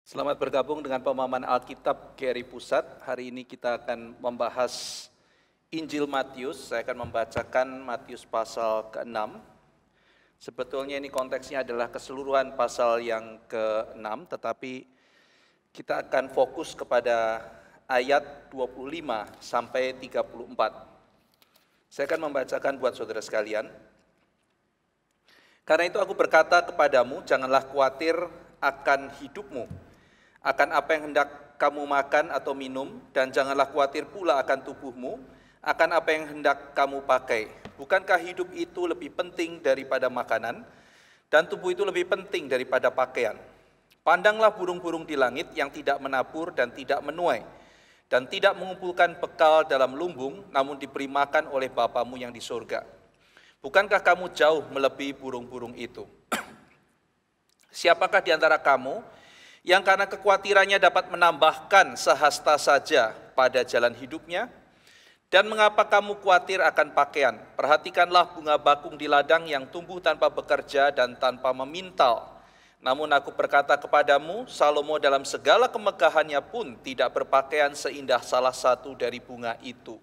Selamat bergabung dengan pemahaman Alkitab GRI Pusat. Hari ini kita akan membahas Injil Matius. Saya akan membacakan Matius pasal ke-6. Sebetulnya ini konteksnya adalah keseluruhan pasal yang ke-6, tetapi kita akan fokus kepada ayat 25 sampai 34. Saya akan membacakan buat saudara sekalian. Karena itu aku berkata kepadamu, janganlah khawatir akan hidupmu, akan apa yang hendak kamu makan atau minum, dan janganlah khawatir pula akan tubuhmu, akan apa yang hendak kamu pakai. Bukankah hidup itu lebih penting daripada makanan, dan tubuh itu lebih penting daripada pakaian? Pandanglah burung-burung di langit yang tidak menabur dan tidak menuai, dan tidak mengumpulkan bekal dalam lumbung, namun diberi makan oleh Bapamu yang di surga. Bukankah kamu jauh melebihi burung-burung itu? Siapakah di antara kamu yang karena kekhawatirannya dapat menambahkan sehasta saja pada jalan hidupnya? Dan mengapa kamu khawatir akan pakaian? Perhatikanlah bunga bakung di ladang yang tumbuh tanpa bekerja dan tanpa memintal. Namun aku berkata kepadamu, Salomo dalam segala kemegahannya pun tidak berpakaian seindah salah satu dari bunga itu.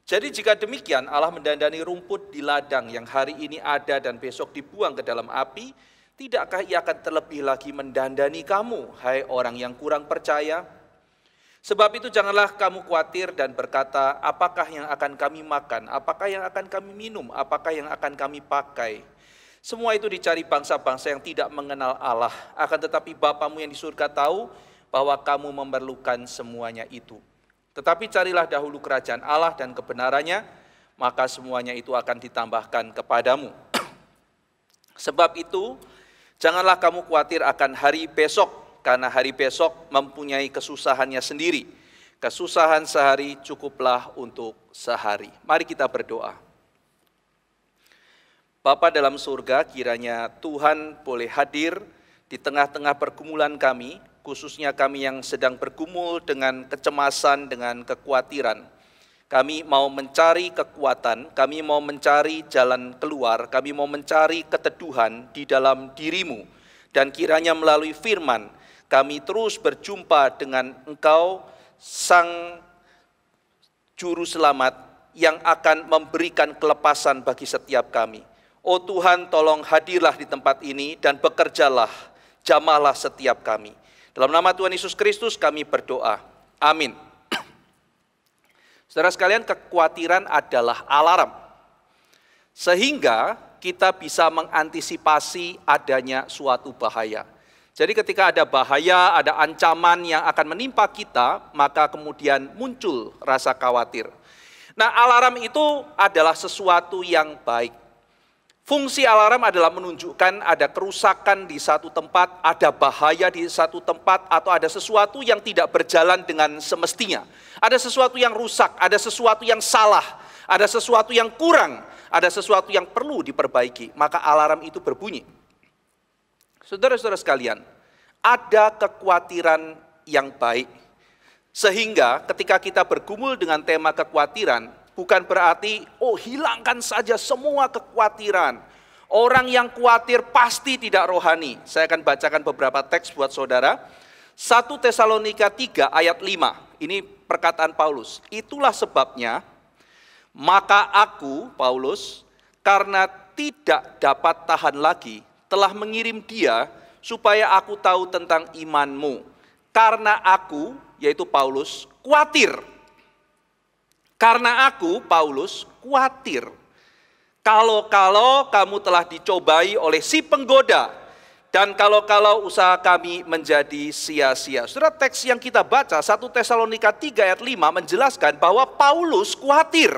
Jadi jika demikian Allah mendandani rumput di ladang yang hari ini ada dan besok dibuang ke dalam api, tidakkah ia akan terlebih lagi mendandani kamu, hai orang yang kurang percaya? Sebab itu janganlah kamu khawatir dan berkata, apakah yang akan kami makan, apakah yang akan kami minum, apakah yang akan kami pakai. Semua itu dicari bangsa-bangsa yang tidak mengenal Allah, akan tetapi Bapamu yang di surga tahu bahwa kamu memerlukan semuanya itu. Tetapi carilah dahulu kerajaan Allah dan kebenarannya, maka semuanya itu akan ditambahkan kepadamu. Sebab itu, janganlah kamu khawatir akan hari besok, karena hari besok mempunyai kesusahannya sendiri. Kesusahan sehari cukuplah untuk sehari. Mari kita berdoa. Bapa dalam surga, kiranya Tuhan boleh hadir di tengah-tengah pergumulan kami, khususnya kami yang sedang bergumul dengan kecemasan, dengan kekhawatiran. Kami mau mencari kekuatan, kami mau mencari jalan keluar, kami mau mencari keteduhan di dalam diri-Mu. Dan kiranya melalui firman, kami terus berjumpa dengan Engkau, Sang Juru Selamat, yang akan memberikan kelepasan bagi setiap kami. Oh Tuhan, tolong hadirlah di tempat ini dan bekerjalah, jamahlah setiap kami. Dalam nama Tuhan Yesus Kristus kami berdoa. Amin. Saudara sekalian, kekhawatiran adalah alarm. Sehingga kita bisa mengantisipasi adanya suatu bahaya. Jadi ketika ada bahaya, ada ancaman yang akan menimpa kita, maka kemudian muncul rasa khawatir. Nah, alarm itu adalah sesuatu yang baik. Fungsi alarm adalah menunjukkan ada kerusakan di satu tempat, ada bahaya di satu tempat, atau ada sesuatu yang tidak berjalan dengan semestinya. Ada sesuatu yang rusak, ada sesuatu yang salah, ada sesuatu yang kurang, ada sesuatu yang perlu diperbaiki. Maka alarm itu berbunyi. Saudara-saudara sekalian, ada kekhawatiran yang baik. Sehingga ketika kita bergumul dengan tema kekhawatiran, bukan berarti, oh hilangkan saja semua kekhawatiran. Orang yang khawatir pasti tidak rohani. Saya akan bacakan beberapa teks buat saudara. 1 Tesalonika 3 ayat 5. Ini perkataan Paulus. Itulah sebabnya, maka aku, Paulus, karena tidak dapat tahan lagi, telah mengirim dia supaya aku tahu tentang imanmu. Karena aku, yaitu Paulus, khawatir. Karena aku, Paulus, khawatir. Kalau kamu telah dicobai oleh si penggoda, dan kalau usaha kami menjadi sia-sia. Saudara, teks yang kita baca, 1 Tesalonika 3 ayat 5 menjelaskan bahwa Paulus khawatir.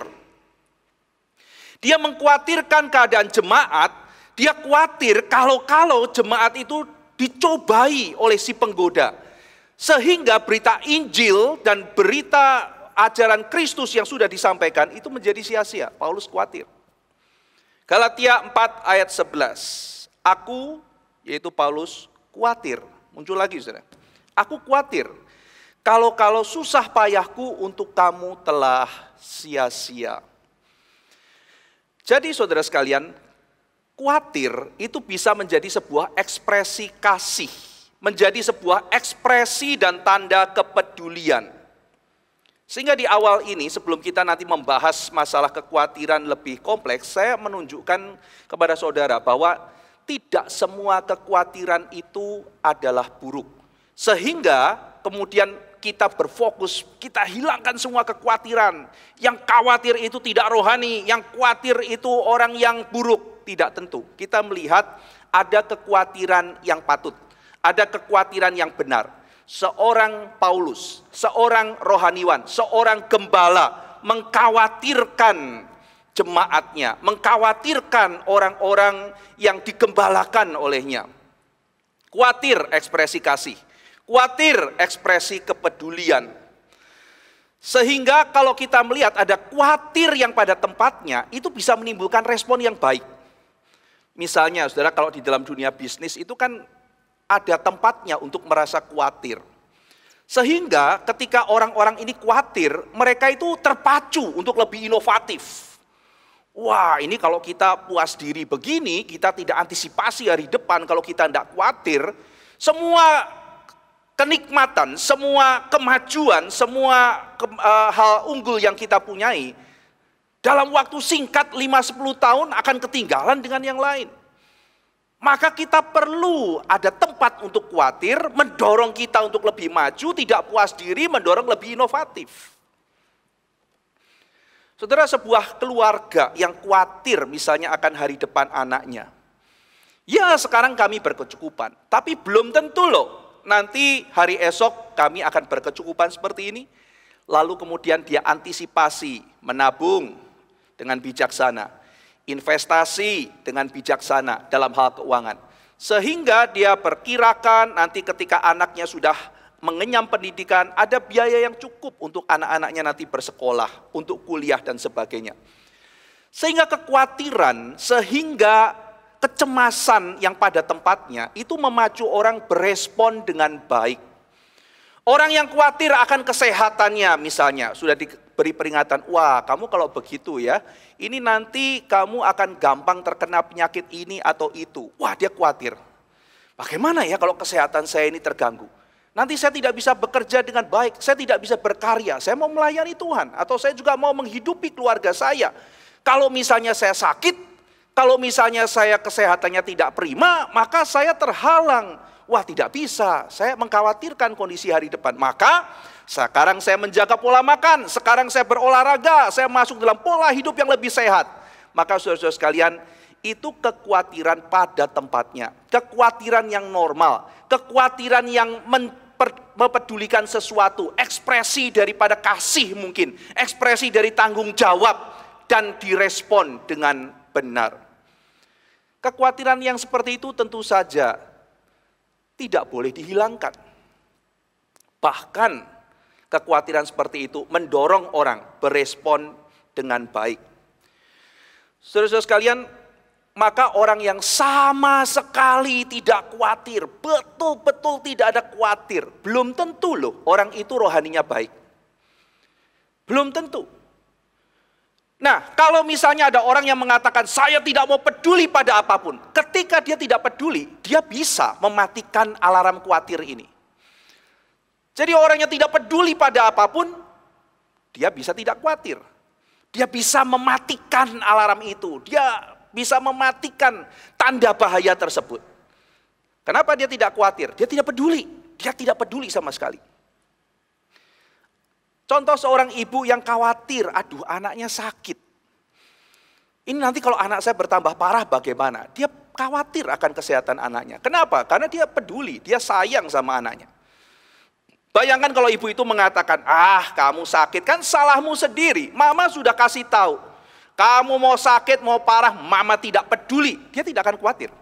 Dia mengkhawatirkan keadaan jemaat, dia khawatir kalau jemaat itu dicobai oleh si penggoda. Sehingga berita Injil dan berita ajaran Kristus yang sudah disampaikan itu menjadi sia-sia. Paulus khawatir. Galatia 4 ayat 11. Aku, yaitu Paulus, khawatir. Muncul lagi saudara. Aku khawatir kalau susah payahku untuk kamu telah sia-sia. Jadi saudara sekalian, khawatir itu bisa menjadi sebuah ekspresi kasih menjadi sebuah ekspresi dan tanda kepedulian. Sehingga di awal ini, sebelum kita nanti membahas masalah kekhawatiran lebih kompleks, saya menunjukkan kepada saudara bahwa tidak semua kekhawatiran itu adalah buruk. Sehingga kemudian kita berfokus, kita hilangkan semua kekhawatiran. Yang khawatir itu tidak rohani, yang khawatir itu orang yang buruk. Tidak tentu. Kita melihat ada kekhawatiran yang patut, ada kekhawatiran yang benar. Seorang Paulus, seorang rohaniwan, seorang gembala mengkhawatirkan jemaatnya, mengkhawatirkan orang-orang yang digembalakan olehnya. Khawatir ekspresi kasih, khawatir ekspresi kepedulian. Sehingga kalau kita melihat ada khawatir yang pada tempatnya, itu bisa menimbulkan respon yang baik. Misalnya saudara, kalau di dalam dunia bisnis itu kan ada tempatnya untuk merasa khawatir. Sehingga ketika orang-orang ini khawatir, mereka itu terpacu untuk lebih inovatif. Wah, ini kalau kita puas diri begini, kita tidak antisipasi hari depan, kalau kita tidak khawatir, semua kenikmatan, semua kemajuan, semua hal unggul yang kita punyai, dalam waktu singkat 5-10 tahun akan ketinggalan dengan yang lain. Maka kita perlu ada tempat untuk khawatir, mendorong kita untuk lebih maju, tidak puas diri, mendorong lebih inovatif. Saudara, sebuah keluarga yang khawatir misalnya akan hari depan anaknya. Ya, sekarang kami berkecukupan, tapi belum tentu loh, nanti hari esok kami akan berkecukupan seperti ini. Lalu kemudian dia antisipasi, menabung dengan bijaksana. Investasi dengan bijaksana dalam hal keuangan. Sehingga dia perkirakan nanti ketika anaknya sudah mengenyam pendidikan, ada biaya yang cukup untuk anak-anaknya nanti bersekolah, untuk kuliah dan sebagainya. Sehingga kekhawatiran, sehingga kecemasan yang pada tempatnya, itu memacu orang berespon dengan baik. Orang yang khawatir akan kesehatannya misalnya, sudah diberi peringatan, wah kamu kalau begitu ya, ini nanti kamu akan gampang terkena penyakit ini atau itu. Wah, dia khawatir. Bagaimana ya kalau kesehatan saya ini terganggu? Nanti saya tidak bisa bekerja dengan baik, saya tidak bisa berkarya, saya mau melayani Tuhan, atau saya juga mau menghidupi keluarga saya. Kalau misalnya saya sakit, kalau misalnya saya kesehatannya tidak prima, maka saya terhalang. Wah, tidak bisa, saya mengkhawatirkan kondisi hari depan. Maka sekarang saya menjaga pola makan, sekarang saya berolahraga, saya masuk dalam pola hidup yang lebih sehat. Maka saudara-saudara sekalian, itu kekhawatiran pada tempatnya. Kekhawatiran yang normal, kekhawatiran yang mempedulikan sesuatu, ekspresi daripada kasih mungkin, ekspresi dari tanggung jawab, dan direspon dengan benar. Kekhawatiran yang seperti itu tentu saja tidak boleh dihilangkan. Bahkan kekhawatiran seperti itu mendorong orang berespon dengan baik. Saudara-saudara sekalian, maka orang yang sama sekali tidak khawatir, betul-betul tidak ada khawatir, belum tentu loh orang itu rohaninya baik. Belum tentu. Nah, kalau misalnya ada orang yang mengatakan saya tidak mau peduli pada apapun, ketika dia tidak peduli, dia bisa mematikan alarm khawatir ini. Jadi orang yang tidak peduli pada apapun, dia bisa tidak khawatir. Dia bisa mematikan alarm itu, dia bisa mematikan tanda bahaya tersebut. Kenapa dia tidak khawatir? Dia tidak peduli, dia tidak peduli sama sekali. Contoh seorang ibu yang khawatir, aduh anaknya sakit. Ini nanti kalau anak saya bertambah parah bagaimana? Dia khawatir akan kesehatan anaknya. Kenapa? Karena dia peduli, dia sayang sama anaknya. Bayangkan kalau ibu itu mengatakan, ah kamu sakit, kan salahmu sendiri. Mama sudah kasih tahu, kamu mau sakit, mau parah, mama tidak peduli. Dia tidak akan khawatir.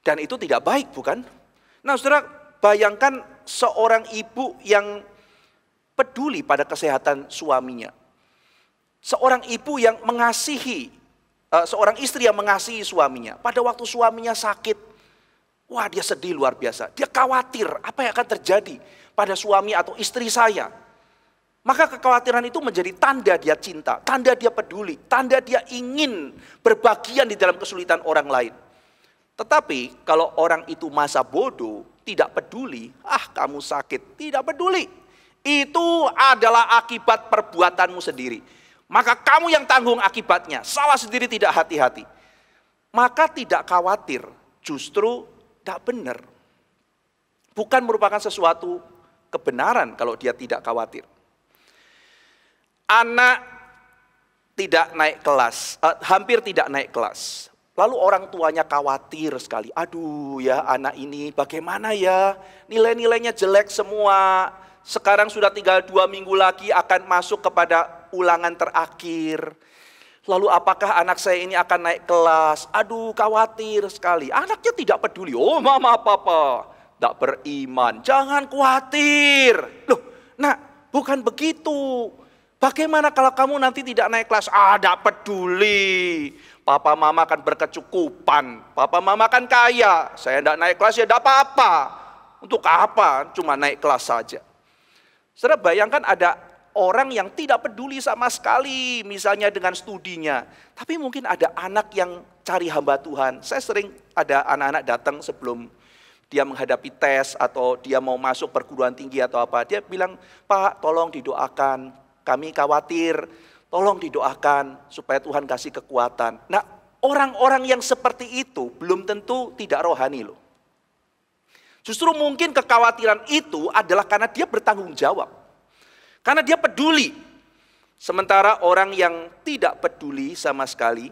Dan itu tidak baik, bukan? Nah saudara, bayangkan seorang ibu yang peduli pada kesehatan suaminya. Seorang ibu yang mengasihi, seorang istri yang mengasihi suaminya. Pada waktu suaminya sakit, wah dia sedih luar biasa. Dia khawatir apa yang akan terjadi pada suami atau istri saya. Maka kekhawatiran itu menjadi tanda dia cinta, tanda dia peduli, tanda dia ingin berbagian di dalam kesulitan orang lain. Tetapi kalau orang itu masa bodoh, tidak peduli, kamu sakit, tidak peduli. Itu adalah akibat perbuatanmu sendiri. Maka kamu yang tanggung akibatnya, salah sendiri tidak hati-hati. Maka tidak khawatir, justru tidak benar. Bukan merupakan sesuatu kebenaran kalau dia tidak khawatir. Anak tidak naik kelas, hampir tidak naik kelas. Lalu orang tuanya khawatir sekali. Aduh ya anak ini bagaimana ya, nilai-nilainya jelek semua. Sekarang sudah tinggal 2 minggu lagi akan masuk kepada ulangan terakhir. Lalu apakah anak saya ini akan naik kelas? Aduh khawatir sekali. Anaknya tidak peduli. Oh mama papa, tidak beriman. Jangan khawatir. Loh, nak bukan begitu. Bagaimana kalau kamu nanti tidak naik kelas? Tidak peduli. Papa mama kan berkecukupan. Papa mama kan kaya. Saya tidak naik kelas ya tidak apa-apa. Untuk apa? Cuma naik kelas saja. Saudara bayangkan ada orang yang tidak peduli sama sekali. Misalnya dengan studinya. Tapi mungkin ada anak yang cari hamba Tuhan. Saya sering ada anak-anak datang sebelum dia menghadapi tes atau dia mau masuk perguruan tinggi atau apa. Dia bilang, Pak tolong didoakan. Kami khawatir, tolong didoakan supaya Tuhan kasih kekuatan. Nah, orang-orang yang seperti itu belum tentu tidak rohani loh. Justru mungkin kekhawatiran itu adalah karena dia bertanggung jawab. Karena dia peduli. Sementara orang yang tidak peduli sama sekali,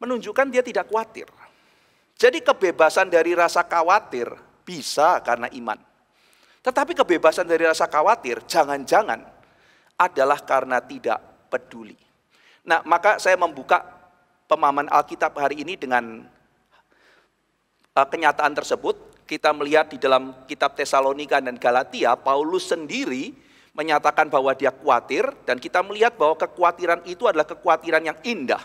menunjukkan dia tidak khawatir. Jadi kebebasan dari rasa khawatir bisa karena iman. Tetapi kebebasan dari rasa khawatir jangan-jangan adalah karena tidak peduli. Nah, maka saya membuka pemahaman Alkitab hari ini dengan kenyataan tersebut. Kita melihat di dalam kitab Tesalonika dan Galatia, Paulus sendiri menyatakan bahwa dia khawatir, dan kita melihat bahwa kekhawatiran itu adalah kekhawatiran yang indah.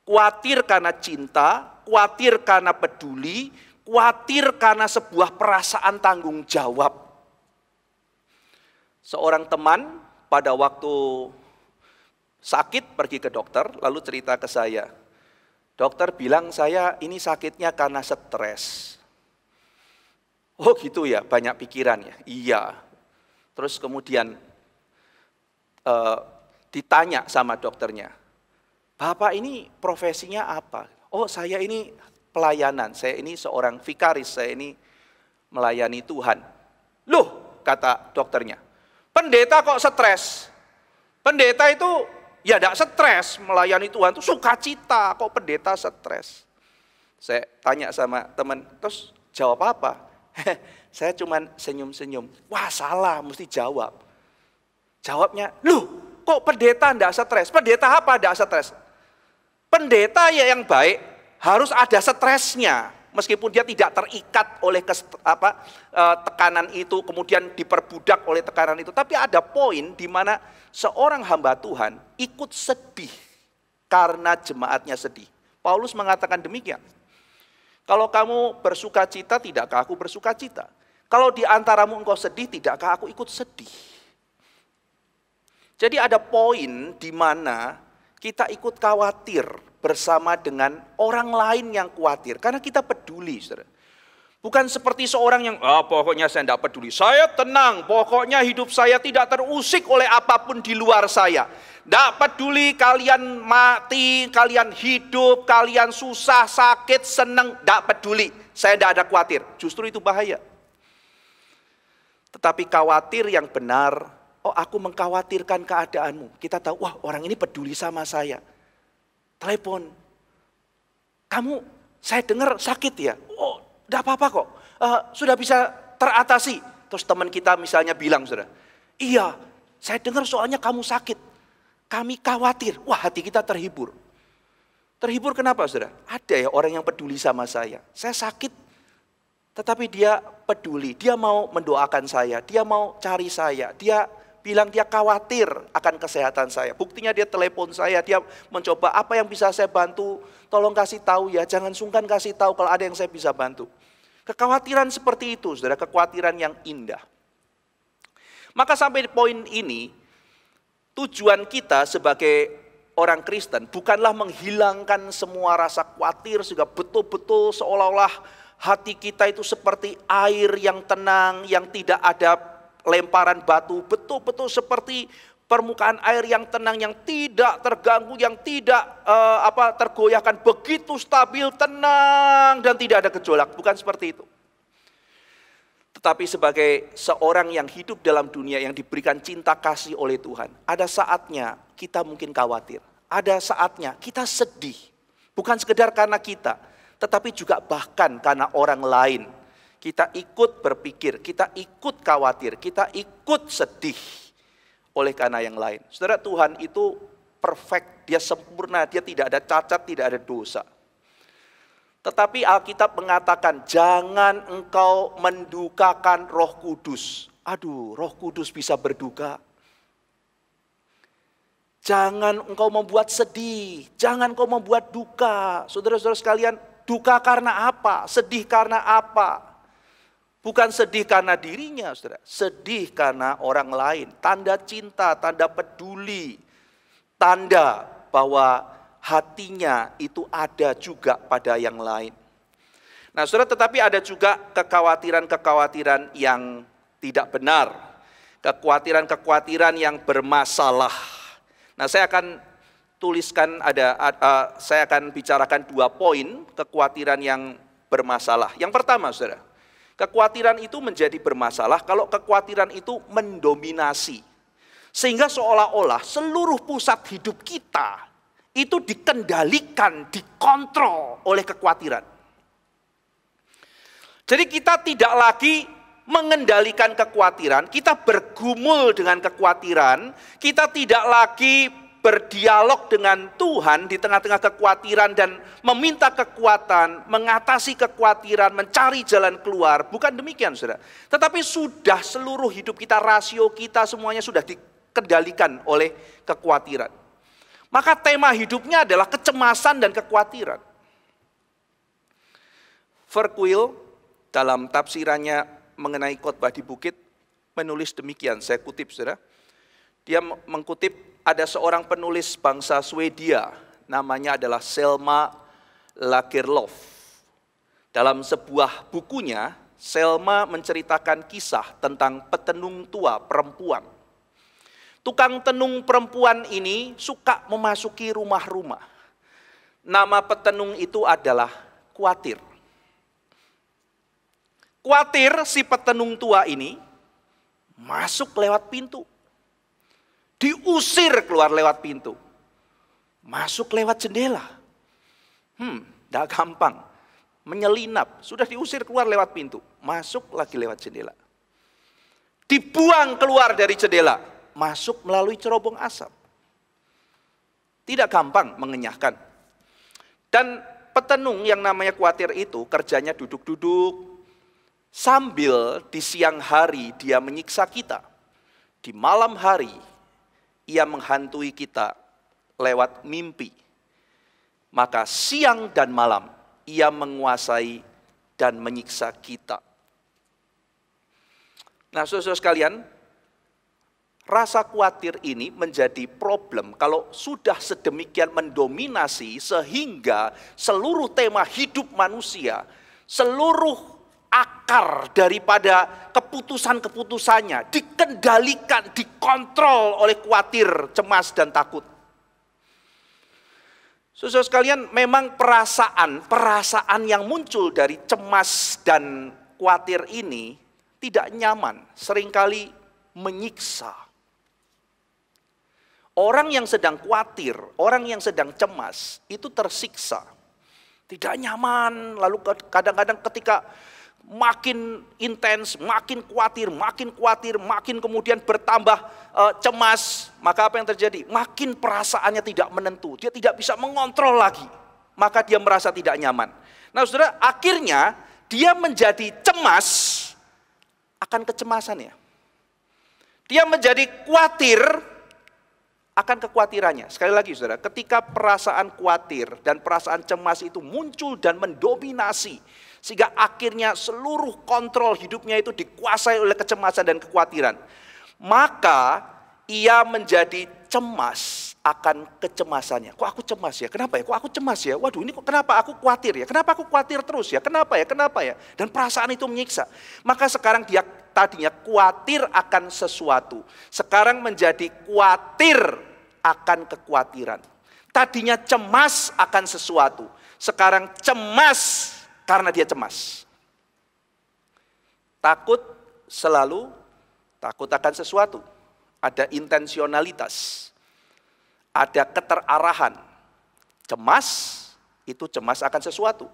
Khawatir karena cinta, khawatir karena peduli, khawatir karena sebuah perasaan tanggung jawab. Seorang teman pada waktu sakit pergi ke dokter, lalu cerita ke saya. Dokter bilang saya ini sakitnya karena stres. Oh gitu ya, banyak pikiran ya. Iya. Terus kemudian ditanya sama dokternya, Bapak ini profesinya apa? Oh saya ini pelayanan, saya ini seorang vikaris, saya ini melayani Tuhan. Loh, kata dokternya, pendeta kok stres? Pendeta itu ya tidak stres, melayani Tuhan itu sukacita, kok pendeta stres? Saya tanya sama teman, terus jawab apa? Saya cuman senyum-senyum. Wah salah, mesti jawab. Jawabnya, loh kok pendeta tidak stres? Pendeta apa tidak stres? Pendeta ya yang baik harus ada stresnya. Meskipun dia tidak terikat oleh tekanan itu, kemudian diperbudak oleh tekanan itu. Tapi ada poin di mana seorang hamba Tuhan ikut sedih karena jemaatnya sedih. Paulus mengatakan demikian. Kalau kamu bersuka cita, tidakkah aku bersuka cita? Kalau di antaramu engkau sedih, tidakkah aku ikut sedih? Jadi ada poin di mana kita ikut khawatir bersama dengan orang lain yang khawatir. Karena kita peduli, saudara. Bukan seperti seorang yang, pokoknya saya tidak peduli. Saya tenang, pokoknya hidup saya tidak terusik oleh apapun di luar saya. Tidak peduli kalian mati, kalian hidup, kalian susah, sakit, senang. Tidak peduli, saya tidak ada khawatir. Justru itu bahaya. Tetapi khawatir yang benar, aku mengkhawatirkan keadaanmu. Kita tahu, wah orang ini peduli sama saya. Telepon, kamu saya dengar sakit ya? Oh tidak apa-apa kok, sudah bisa teratasi. Terus teman kita misalnya bilang, saudara, iya saya dengar soalnya kamu sakit. Kami khawatir, wah hati kita terhibur. Terhibur kenapa saudara? Ada ya orang yang peduli sama saya. Saya sakit, tetapi dia peduli, dia mau mendoakan saya, dia mau cari saya, dia bilang dia khawatir akan kesehatan saya. Buktinya dia telepon saya, dia mencoba apa yang bisa saya bantu, tolong kasih tahu ya, jangan sungkan kasih tahu kalau ada yang saya bisa bantu. Kekhawatiran seperti itu, saudara, kekhawatiran yang indah. Maka sampai di poin ini, tujuan kita sebagai orang Kristen bukanlah menghilangkan semua rasa khawatir sehingga betul-betul seolah-olah hati kita itu seperti air yang tenang, yang tidak ada lemparan batu, betul-betul seperti permukaan air yang tenang, yang tidak terganggu, yang tidak tergoyahkan, begitu stabil, tenang, dan tidak ada gejolak. Bukan seperti itu. Tetapi sebagai seorang yang hidup dalam dunia yang diberikan cinta kasih oleh Tuhan, ada saatnya kita mungkin khawatir, ada saatnya kita sedih. Bukan sekedar karena kita, tetapi juga bahkan karena orang lain. Kita ikut berpikir, kita ikut khawatir, kita ikut sedih oleh karena yang lain. Saudara, Tuhan itu perfect, dia sempurna, dia tidak ada cacat, tidak ada dosa. Tetapi Alkitab mengatakan, jangan engkau mendukakan Roh Kudus. Aduh, Roh Kudus bisa berduka. Jangan engkau membuat sedih, jangan engkau membuat duka. Saudara-saudara sekalian, duka karena apa? Sedih karena apa? Bukan sedih karena dirinya, saudara. Sedih karena orang lain. Tanda cinta, tanda peduli. Tanda bahwa hatinya itu ada juga pada yang lain. Nah, saudara, tetapi ada juga kekhawatiran-kekhawatiran yang tidak benar. Kekhawatiran-kekhawatiran yang bermasalah. Nah, saya akan tuliskan saya akan bicarakan 2 poin kekhawatiran yang bermasalah. Yang pertama, saudara, kekhawatiran itu menjadi bermasalah kalau kekhawatiran itu mendominasi. Sehingga seolah-olah seluruh pusat hidup kita itu dikendalikan, dikontrol oleh kekhawatiran. Jadi kita tidak lagi mengendalikan kekhawatiran, kita bergumul dengan kekhawatiran, kita tidak lagi berdialog dengan Tuhan di tengah-tengah kekhawatiran dan meminta kekuatan, mengatasi kekhawatiran, mencari jalan keluar. Bukan demikian, saudara. Tetapi sudah seluruh hidup kita, rasio kita semuanya sudah dikendalikan oleh kekhawatiran. Maka tema hidupnya adalah kecemasan dan kekhawatiran. Verkuil dalam tafsirannya mengenai khotbah di bukit menulis demikian, saya kutip, saudara. Dia mengkutip ada seorang penulis bangsa Swedia, namanya adalah Selma Lagerlöf. Dalam sebuah bukunya, Selma menceritakan kisah tentang petenung tua perempuan. Tukang tenung perempuan ini suka memasuki rumah-rumah. Nama petenung itu adalah Khawatir. Khawatir si petenung tua ini masuk lewat pintu. Diusir keluar lewat pintu. Masuk lewat jendela. Tidak gampang. Menyelinap. Sudah diusir keluar lewat pintu. Masuk lagi lewat jendela. Dibuang keluar dari jendela. Masuk melalui cerobong asap. Tidak gampang mengenyahkan. Dan petenung yang namanya Khawatir itu kerjanya duduk-duduk. Sambil di siang hari dia menyiksa kita. Di malam hari ia menghantui kita lewat mimpi. Maka siang dan malam ia menguasai dan menyiksa kita. Nah, saudara-saudara sekalian, rasa khawatir ini menjadi problem kalau sudah sedemikian mendominasi sehingga seluruh tema hidup manusia, seluruh akar daripada keputusan-keputusannya dikendalikan, dikontrol oleh khawatir, cemas, dan takut. Saudara sekalian, memang perasaan yang muncul dari cemas dan khawatir ini tidak nyaman, seringkali menyiksa. Orang yang sedang khawatir, orang yang sedang cemas, itu tersiksa. Tidak nyaman, lalu kadang-kadang ketika makin intens, makin khawatir, makin kemudian bertambah cemas, maka apa yang terjadi? Makin perasaannya tidak menentu, dia tidak bisa mengontrol lagi, maka dia merasa tidak nyaman. Nah, saudara, akhirnya dia menjadi cemas akan kecemasannya. Dia menjadi khawatir akan kekhawatirannya. Sekali lagi, saudara, ketika perasaan khawatir dan perasaan cemas itu muncul dan mendominasi, sehingga akhirnya seluruh kontrol hidupnya itu dikuasai oleh kecemasan dan kekhawatiran, maka ia menjadi cemas akan kecemasannya. Kok aku cemas ya? Kenapa ya? Kok aku cemas ya? Waduh, ini kok kenapa aku khawatir ya? Kenapa aku khawatir terus ya? Kenapa ya? Kenapa ya? Dan perasaan itu menyiksa. Maka sekarang dia tadinya khawatir akan sesuatu. Sekarang menjadi khawatir akan kekhawatiran. Tadinya cemas akan sesuatu. Sekarang cemas karena dia cemas. Takut selalu takut akan sesuatu. Ada intensionalitas. Ada keterarahan. Cemas, itu cemas akan sesuatu.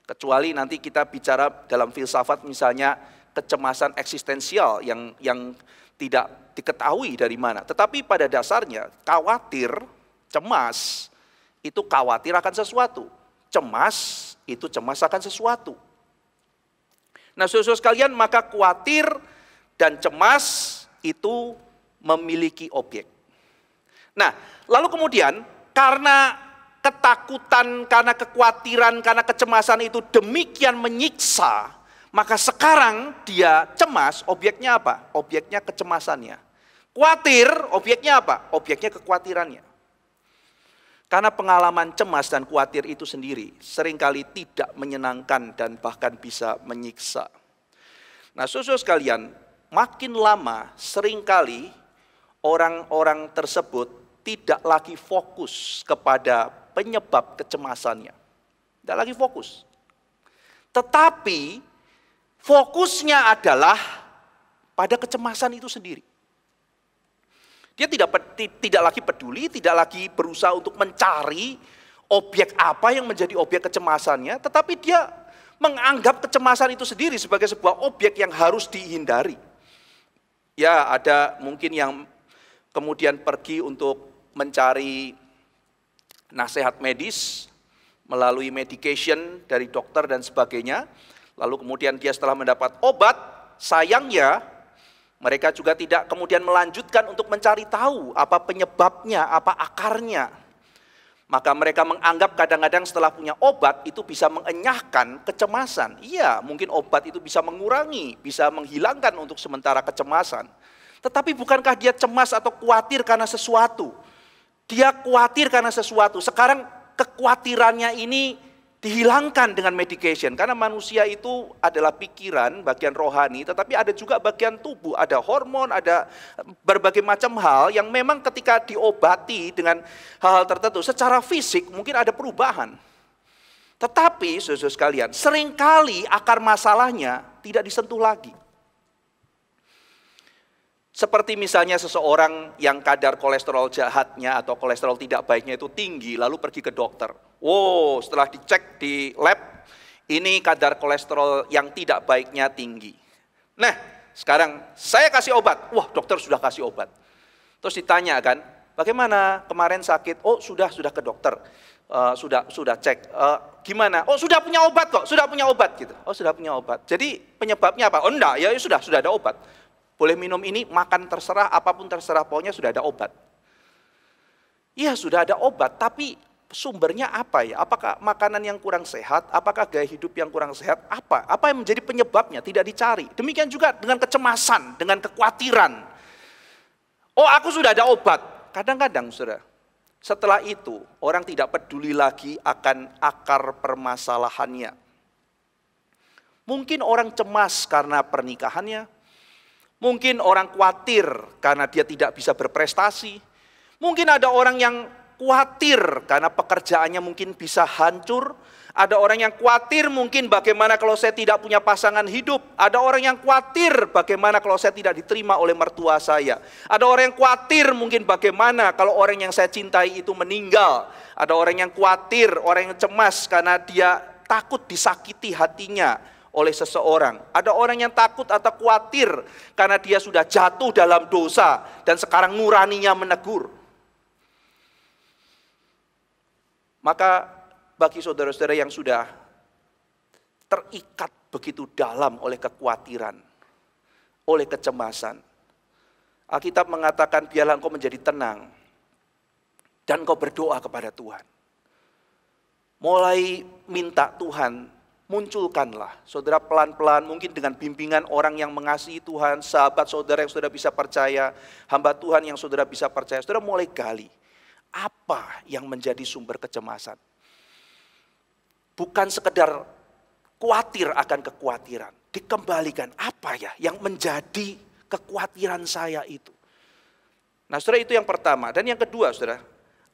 Kecuali nanti kita bicara dalam filsafat misalnya kecemasan eksistensial yang tidak diketahui dari mana. Tetapi pada dasarnya khawatir, cemas, itu khawatir akan sesuatu. Cemas, itu cemas akan sesuatu. Nah saudara sekalian, maka khawatir dan cemas itu memiliki objek. Nah, lalu kemudian karena ketakutan, karena kekhawatiran, karena kecemasan itu demikian menyiksa, maka sekarang dia cemas, objeknya apa? Objeknya kecemasannya. Khawatir, objeknya apa? Objeknya kekhawatirannya. Karena pengalaman cemas dan khawatir itu sendiri seringkali tidak menyenangkan dan bahkan bisa menyiksa. Nah, saudara sekalian, makin lama seringkali orang-orang tersebut tidak lagi fokus kepada penyebab kecemasannya. Tidak lagi fokus. Tetapi fokusnya adalah pada kecemasan itu sendiri. Dia tidak lagi peduli, tidak lagi berusaha untuk mencari objek apa yang menjadi objek kecemasannya, tetapi dia menganggap kecemasan itu sendiri sebagai sebuah objek yang harus dihindari. Ya, ada mungkin yang kemudian pergi untuk mencari nasihat medis melalui medication dari dokter dan sebagainya. Lalu kemudian dia setelah mendapat obat, sayangnya mereka juga tidak kemudian melanjutkan untuk mencari tahu apa penyebabnya, apa akarnya. Maka mereka menganggap kadang-kadang setelah punya obat itu bisa mengenyahkan kecemasan. Iya, mungkin obat itu bisa mengurangi, bisa menghilangkan untuk sementara kecemasan. Tetapi bukankah dia cemas atau khawatir karena sesuatu? Dia khawatir karena sesuatu. Sekarang kekhawatirannya ini dihilangkan dengan medication. Karena manusia itu adalah pikiran, bagian rohani, tetapi ada juga bagian tubuh. Ada hormon, ada berbagai macam hal yang memang ketika diobati dengan hal-hal tertentu, secara fisik mungkin ada perubahan. Tetapi, saudara sekalian, seringkali akar masalahnya tidak disentuh lagi. Seperti misalnya seseorang yang kadar kolesterol jahatnya atau kolesterol tidak baiknya itu tinggi, lalu pergi ke dokter. Wow, setelah dicek di lab, ini kadar kolesterol yang tidak baiknya tinggi. Nah, sekarang saya kasih obat. Wah, dokter sudah kasih obat. Terus ditanya kan, bagaimana kemarin sakit? Oh, sudah ke dokter. Sudah cek. Gimana? Oh, sudah punya obat kok, sudah punya obat gitu. Oh, sudah punya obat. Jadi penyebabnya apa? Oh, enggak, ya sudah ada obat. Boleh minum ini, makan terserah, apapun terserah, pokoknya sudah ada obat. Iya, sudah ada obat, tapi sumbernya apa ya? Apakah makanan yang kurang sehat? Apakah gaya hidup yang kurang sehat? Apa yang menjadi penyebabnya? Tidak dicari. Demikian juga dengan kecemasan, dengan kekhawatiran. Oh, aku sudah ada obat. Kadang-kadang, saudara, setelah itu orang tidak peduli lagi akan akar permasalahannya. Mungkin orang cemas karena pernikahannya. Mungkin orang khawatir karena dia tidak bisa berprestasi. Mungkin ada orang yang khawatir karena pekerjaannya mungkin bisa hancur. Ada orang yang khawatir mungkin bagaimana kalau saya tidak punya pasangan hidup. Ada orang yang khawatir bagaimana kalau saya tidak diterima oleh mertua saya. Ada orang yang khawatir mungkin bagaimana kalau orang yang saya cintai itu meninggal. Ada orang yang khawatir, orang yang cemas karena dia takut disakiti hatinya oleh seseorang. Ada orang yang takut atau khawatir karena dia sudah jatuh dalam dosa dan sekarang nuraninya menegur. Maka bagi saudara-saudara yang sudah terikat begitu dalam oleh kekhawatiran, oleh kecemasan, Alkitab mengatakan biarlah engkau menjadi tenang dan engkau berdoa kepada Tuhan. Mulai minta Tuhan, munculkanlah, saudara, pelan-pelan, mungkin dengan bimbingan orang yang mengasihi Tuhan, sahabat saudara yang saudara bisa percaya, hamba Tuhan yang saudara bisa percaya, saudara mulai gali. Apa yang menjadi sumber kecemasan? Bukan sekedar khawatir akan kekhawatiran. Dikembalikan, apa ya yang menjadi kekhawatiran saya itu? Nah saudara, itu yang pertama. Dan yang kedua saudara,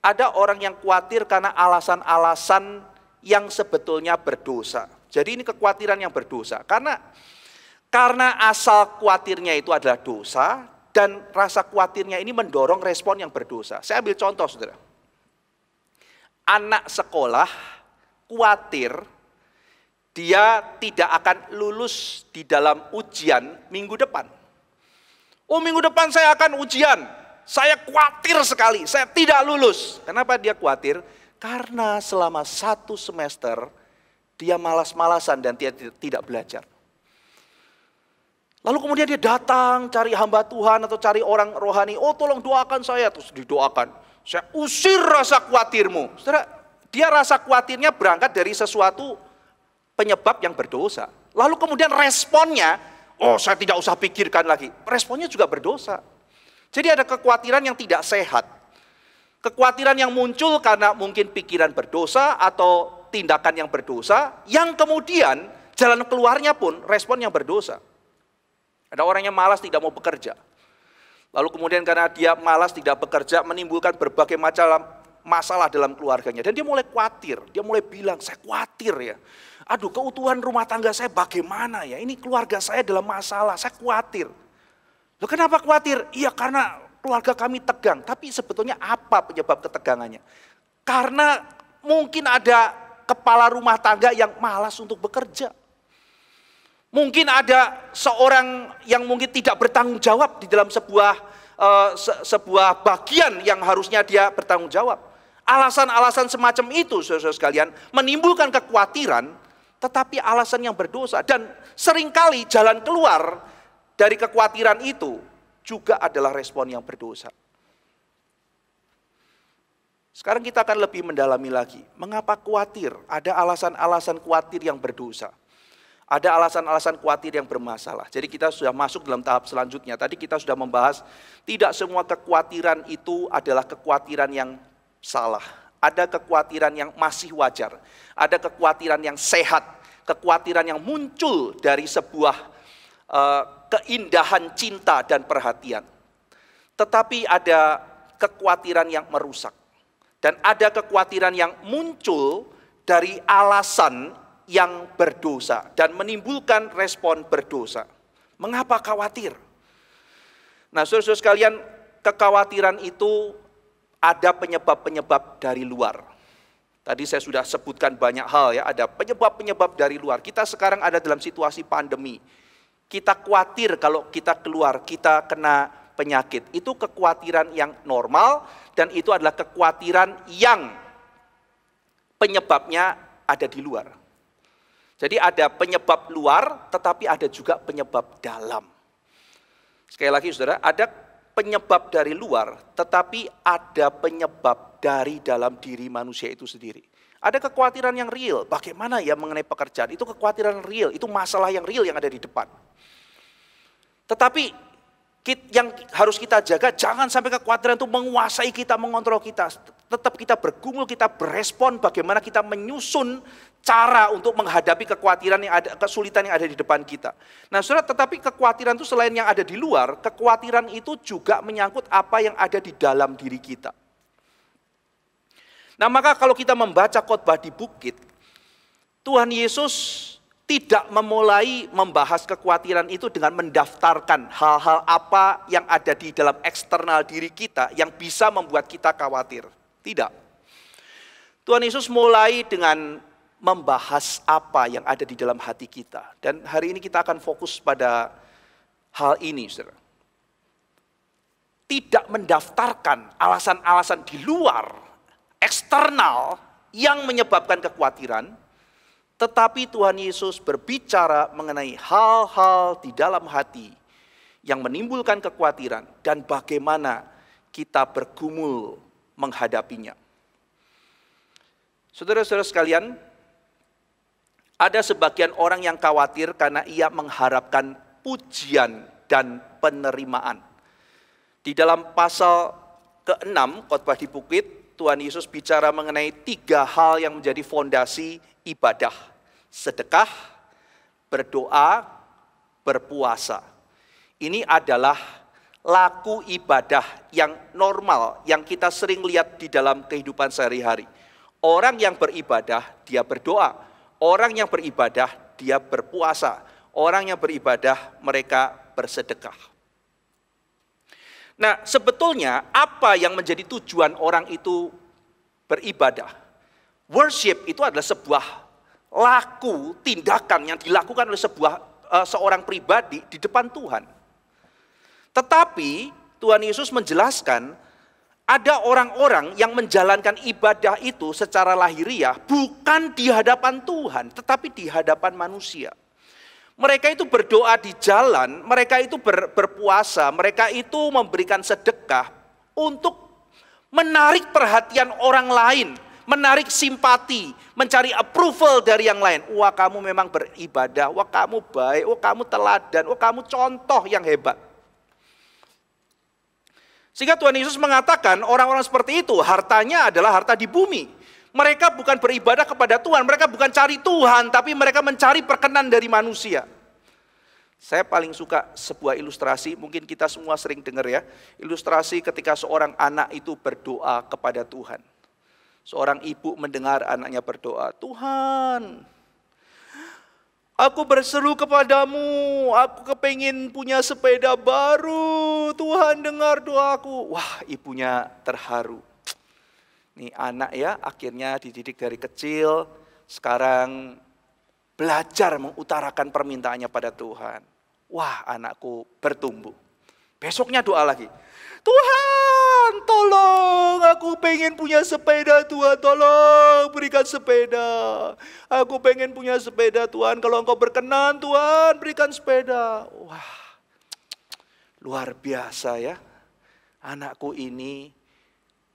ada orang yang khawatir karena alasan-alasan yang sebetulnya berdosa. Jadi ini kekhawatiran yang berdosa. Karena asal khawatirnya itu adalah dosa, dan rasa khawatirnya ini mendorong respon yang berdosa. Saya ambil contoh saudara. Anak sekolah khawatir dia tidak akan lulus di dalam ujian minggu depan. Oh, minggu depan saya akan ujian. Saya khawatir sekali, saya tidak lulus. Kenapa dia khawatir? Karena selama 1 semester dia malas-malasan dan dia tidak belajar. Lalu kemudian dia datang cari hamba Tuhan atau cari orang rohani. Oh, tolong doakan saya. Terus didoakan. Saya usir rasa khawatirmu. Saudara, dia rasa khawatirnya berangkat dari sesuatu penyebab yang berdosa. Lalu kemudian responnya, oh saya tidak usah pikirkan lagi. Responnya juga berdosa. Jadi ada kekhawatiran yang tidak sehat. Kekhawatiran yang muncul karena mungkin pikiran berdosa atau tindakan yang berdosa, yang kemudian jalan keluarnya pun respon yang berdosa. Ada orang yang malas tidak mau bekerja. Lalu kemudian karena dia malas tidak bekerja menimbulkan berbagai macam masalah dalam keluarganya. Dan dia mulai khawatir, dia mulai bilang, saya khawatir ya. Aduh, keutuhan rumah tangga saya bagaimana ya, ini keluarga saya dalam masalah, saya khawatir. Loh, kenapa khawatir? Iya, karena keluarga kami tegang. Tapi sebetulnya apa penyebab ketegangannya? Karena mungkin ada kepala rumah tangga yang malas untuk bekerja. Mungkin ada seorang yang mungkin tidak bertanggung jawab di dalam sebuah bagian yang harusnya dia bertanggung jawab. Alasan-alasan semacam itu, saudara-saudara sekalian, menimbulkan kekhawatiran, tetapi alasan yang berdosa. Dan seringkali jalan keluar dari kekhawatiran itu juga adalah respon yang berdosa. Sekarang kita akan lebih mendalami lagi. Mengapa khawatir? Ada alasan-alasan khawatir yang berdosa. Ada alasan-alasan khawatir yang bermasalah. Jadi kita sudah masuk dalam tahap selanjutnya. Tadi kita sudah membahas tidak semua kekhawatiran itu adalah kekhawatiran yang salah. Ada kekhawatiran yang masih wajar. Ada kekhawatiran yang sehat. Kekhawatiran yang muncul dari sebuah keindahan cinta dan perhatian. Tetapi ada kekhawatiran yang merusak. Dan ada kekhawatiran yang muncul dari alasan yang berdosa dan menimbulkan respon berdosa. Mengapa khawatir? Nah, saudara-saudara sekalian, kekhawatiran itu ada penyebab-penyebab dari luar. Tadi saya sudah sebutkan banyak hal ya, ada penyebab-penyebab dari luar. Kita sekarang ada dalam situasi pandemi. Kita khawatir kalau kita keluar, kita kena penyakit. Itu kekhawatiran yang normal dan itu adalah kekhawatiran yang penyebabnya ada di luar. Jadi ada penyebab luar tetapi ada juga penyebab dalam. Sekali lagi saudara, ada penyebab dari luar tetapi ada penyebab dari dalam diri manusia itu sendiri. Ada kekhawatiran yang real, bagaimana ya mengenai pekerjaan, itu kekhawatiran real, itu masalah yang real yang ada di depan. Tetapi yang harus kita jaga, jangan sampai kekhawatiran itu menguasai kita, mengontrol kita. Tetap kita bergumul, kita berespon bagaimana kita menyusun cara untuk menghadapi kekhawatiran yang ada, kesulitan yang ada di depan kita. Nah saudara, tetapi kekhawatiran itu selain yang ada di luar, kekhawatiran itu juga menyangkut apa yang ada di dalam diri kita. Nah maka kalau kita membaca khotbah di bukit, Tuhan Yesus tidak memulai membahas kekhawatiran itu dengan mendaftarkan hal-hal apa yang ada di dalam eksternal diri kita yang bisa membuat kita khawatir. Tidak. Tuhan Yesus mulai dengan membahas apa yang ada di dalam hati kita. Dan hari ini kita akan fokus pada hal ini, saudara. Tidak mendaftarkan alasan-alasan di luar, eksternal yang menyebabkan kekhawatiran. Tetapi Tuhan Yesus berbicara mengenai hal-hal di dalam hati yang menimbulkan kekhawatiran dan bagaimana kita bergumul menghadapinya. Saudara-saudara sekalian, ada sebagian orang yang khawatir karena ia mengharapkan pujian dan penerimaan. Di dalam pasal ke-6 khotbah di bukit, Tuhan Yesus bicara mengenai 3 hal yang menjadi fondasi ibadah. Sedekah, berdoa, berpuasa. Ini adalah laku ibadah yang normal, yang kita sering lihat di dalam kehidupan sehari-hari. Orang yang beribadah, dia berdoa. Orang yang beribadah, dia berpuasa. Orang yang beribadah, mereka bersedekah. Nah, sebetulnya apa yang menjadi tujuan orang itu beribadah? Worship itu adalah sebuah laku, tindakan yang dilakukan oleh seorang pribadi di depan Tuhan. Tetapi Tuhan Yesus menjelaskan ada orang-orang yang menjalankan ibadah itu secara lahiriah bukan di hadapan Tuhan, tetapi di hadapan manusia. Mereka itu berdoa di jalan, mereka itu berpuasa, mereka itu memberikan sedekah untuk menarik perhatian orang lain, menarik simpati, mencari approval dari yang lain. Wah, kamu memang beribadah, wah kamu baik, wah kamu teladan, wah kamu contoh yang hebat. Sehingga Tuhan Yesus mengatakan orang-orang seperti itu hartanya adalah harta di bumi. Mereka bukan beribadah kepada Tuhan, mereka bukan cari Tuhan, tapi mereka mencari perkenan dari manusia. Saya paling suka sebuah ilustrasi, mungkin kita semua sering dengar ya. Ilustrasi ketika seorang anak itu berdoa kepada Tuhan. Seorang ibu mendengar anaknya berdoa, Tuhan, aku berseru kepadamu, aku kepingin punya sepeda baru, Tuhan dengar doaku. Wah, ibunya terharu. Nih anak ya, akhirnya dididik dari kecil, sekarang belajar mengutarakan permintaannya pada Tuhan. Wah, anakku bertumbuh. Besoknya doa lagi. Tuhan, tolong, aku pengen punya sepeda, Tuhan, tolong berikan sepeda. Aku pengen punya sepeda, Tuhan, kalau Engkau berkenan, Tuhan, berikan sepeda. Wah, luar biasa ya. Anakku ini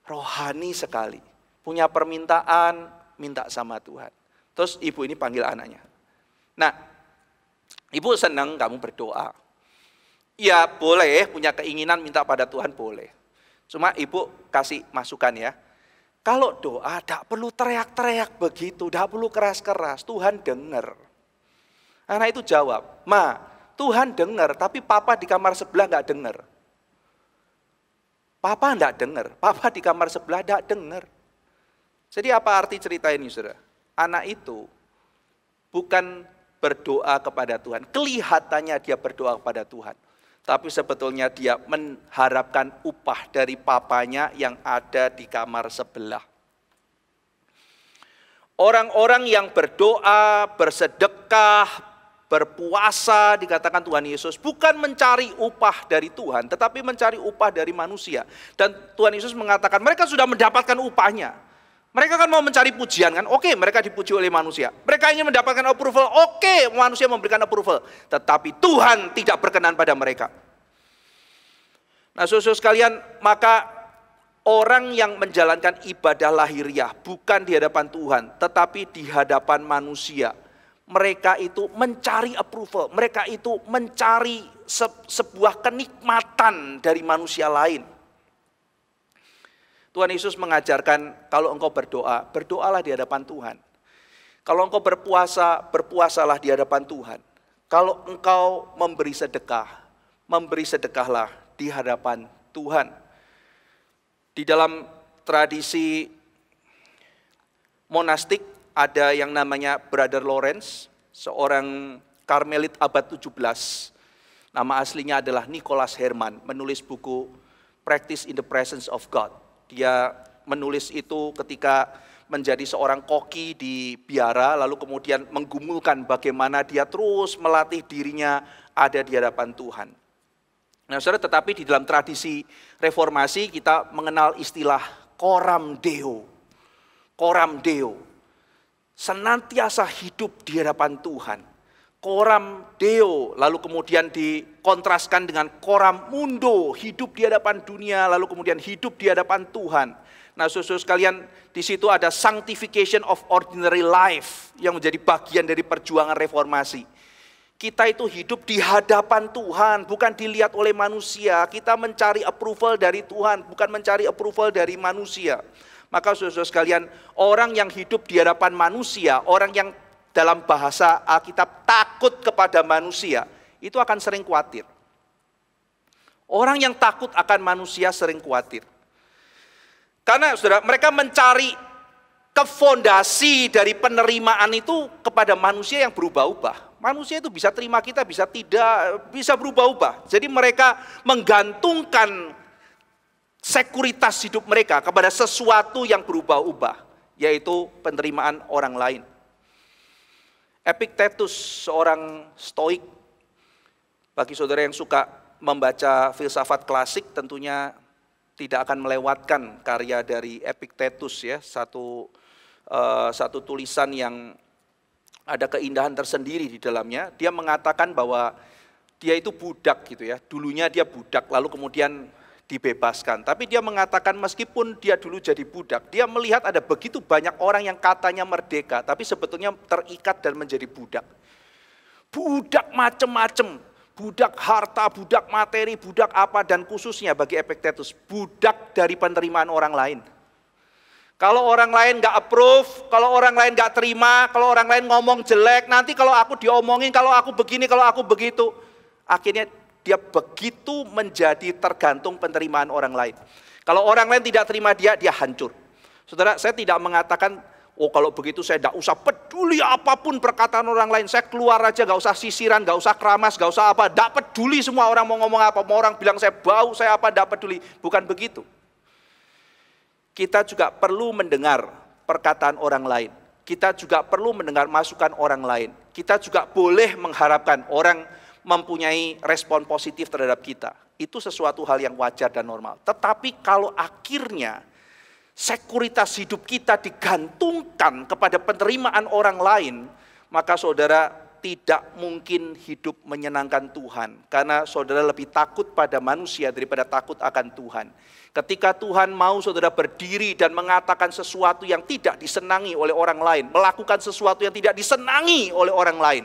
rohani sekali. Punya permintaan, minta sama Tuhan. Terus ibu ini panggil anaknya. Nah, ibu senang kamu berdoa. Ya boleh, punya keinginan minta pada Tuhan boleh. Cuma ibu kasih masukan ya. Kalau doa tidak perlu teriak-teriak begitu, tidak perlu keras-keras, Tuhan dengar. Anak itu jawab, Ma, Tuhan dengar, tapi papa di kamar sebelah nggak dengar. Papa enggak dengar, papa di kamar sebelah enggak dengar. Jadi apa arti cerita ini, saudara? Anak itu bukan berdoa kepada Tuhan, kelihatannya dia berdoa kepada Tuhan. Tapi sebetulnya dia mengharapkan upah dari papanya yang ada di kamar sebelah. Orang-orang yang berdoa, bersedekah, berpuasa, dikatakan Tuhan Yesus, bukan mencari upah dari Tuhan, tetapi mencari upah dari manusia. Dan Tuhan Yesus mengatakan mereka sudah mendapatkan upahnya. Mereka kan mau mencari pujian kan, oke, mereka dipuji oleh manusia. Mereka ingin mendapatkan approval, oke, manusia memberikan approval. Tetapi Tuhan tidak berkenan pada mereka. Nah, saudara sekalian, maka orang yang menjalankan ibadah lahiriah bukan di hadapan Tuhan, tetapi di hadapan manusia. Mereka itu mencari approval, mereka itu mencari sebuah kenikmatan dari manusia lain. Tuhan Yesus mengajarkan kalau engkau berdoa, berdoalah di hadapan Tuhan. Kalau engkau berpuasa, berpuasalah di hadapan Tuhan. Kalau engkau memberi sedekahlah di hadapan Tuhan. Di dalam tradisi monastik ada yang namanya Brother Lawrence, seorang Karmelit abad 17. Nama aslinya adalah Nicholas Herman, menulis buku Practice in the Presence of God. Dia menulis itu ketika menjadi seorang koki di biara, lalu kemudian menggumulkan bagaimana dia terus melatih dirinya ada di hadapan Tuhan. Nah, saudara, tetapi di dalam tradisi reformasi kita mengenal istilah coram Deo. Coram Deo. Senantiasa hidup di hadapan Tuhan. Coram Deo, lalu kemudian dikontraskan dengan coram mundo, hidup di hadapan dunia, lalu kemudian hidup di hadapan Tuhan. Nah, saudara sekalian, di situ ada sanctification of ordinary life yang menjadi bagian dari perjuangan reformasi. Kita itu hidup di hadapan Tuhan, bukan dilihat oleh manusia. Kita mencari approval dari Tuhan, bukan mencari approval dari manusia. Maka saudara-saudara sekalian, orang yang hidup di hadapan manusia, orang yang dalam bahasa Alkitab takut kepada manusia, itu akan sering khawatir. Orang yang takut akan manusia sering khawatir. Karena saudara, mereka mencari kefondasi dari penerimaan itu kepada manusia yang berubah-ubah. Manusia itu bisa terima kita, bisa tidak, bisa berubah-ubah. Jadi mereka menggantungkan sekuritas hidup mereka kepada sesuatu yang berubah-ubah, yaitu penerimaan orang lain. Epictetus, seorang stoik, bagi saudara yang suka membaca filsafat klasik tentunya tidak akan melewatkan karya dari Epictetus ya, satu tulisan yang ada keindahan tersendiri di dalamnya. Dia mengatakan bahwa dia itu budak gitu ya. Dulunya dia budak lalu kemudian dibebaskan. Tapi dia mengatakan meskipun dia dulu jadi budak, dia melihat ada begitu banyak orang yang katanya merdeka, tapi sebetulnya terikat dan menjadi budak. Budak macem-macem, budak harta, budak materi, budak apa, dan khususnya bagi Epictetus, budak dari penerimaan orang lain. Kalau orang lain nggak approve, kalau orang lain nggak terima, kalau orang lain ngomong jelek, nanti kalau aku diomongin, kalau aku begini, kalau aku begitu, akhirnya dia begitu menjadi tergantung penerimaan orang lain. Kalau orang lain tidak terima dia hancur. Saudara, saya tidak mengatakan, oh kalau begitu saya tidak usah peduli apapun perkataan orang lain, saya keluar aja, nggak usah sisiran, nggak usah keramas, nggak usah apa, tidak peduli semua orang mau ngomong apa, mau orang bilang saya bau, saya apa, tidak peduli. Bukan begitu. Kita juga perlu mendengar perkataan orang lain. Kita juga perlu mendengar masukan orang lain. Kita juga boleh mengharapkan orang mempunyai respon positif terhadap kita. Itu sesuatu hal yang wajar dan normal. Tetapi kalau akhirnya sekuritas hidup kita digantungkan kepada penerimaan orang lain, maka saudara tidak mungkin hidup menyenangkan Tuhan. Karena saudara lebih takut pada manusia daripada takut akan Tuhan. Ketika Tuhan mau saudara berdiri dan mengatakan sesuatu yang tidak disenangi oleh orang lain, melakukan sesuatu yang tidak disenangi oleh orang lain,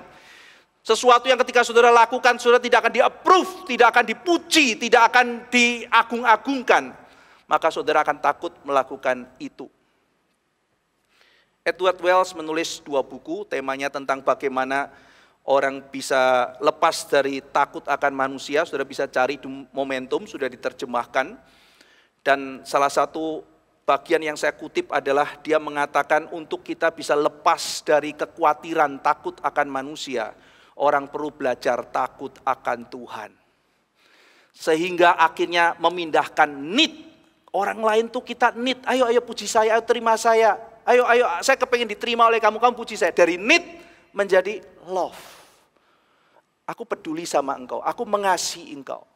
sesuatu yang ketika saudara lakukan, saudara tidak akan di-approve, tidak akan dipuji, tidak akan diagung-agungkan, maka saudara akan takut melakukan itu. Edward Wells menulis 2 buku, temanya tentang bagaimana orang bisa lepas dari takut akan manusia. Saudara bisa cari di Momentum, sudah diterjemahkan. Dan salah satu bagian yang saya kutip adalah dia mengatakan untuk kita bisa lepas dari kekhawatiran takut akan manusia, orang perlu belajar takut akan Tuhan. Sehingga akhirnya memindahkan need. Orang lain tuh kita need, ayo puji saya, ayo terima saya. Ayo saya kepengen diterima oleh kamu puji saya. Dari need menjadi love. Aku peduli sama engkau, aku mengasihi engkau.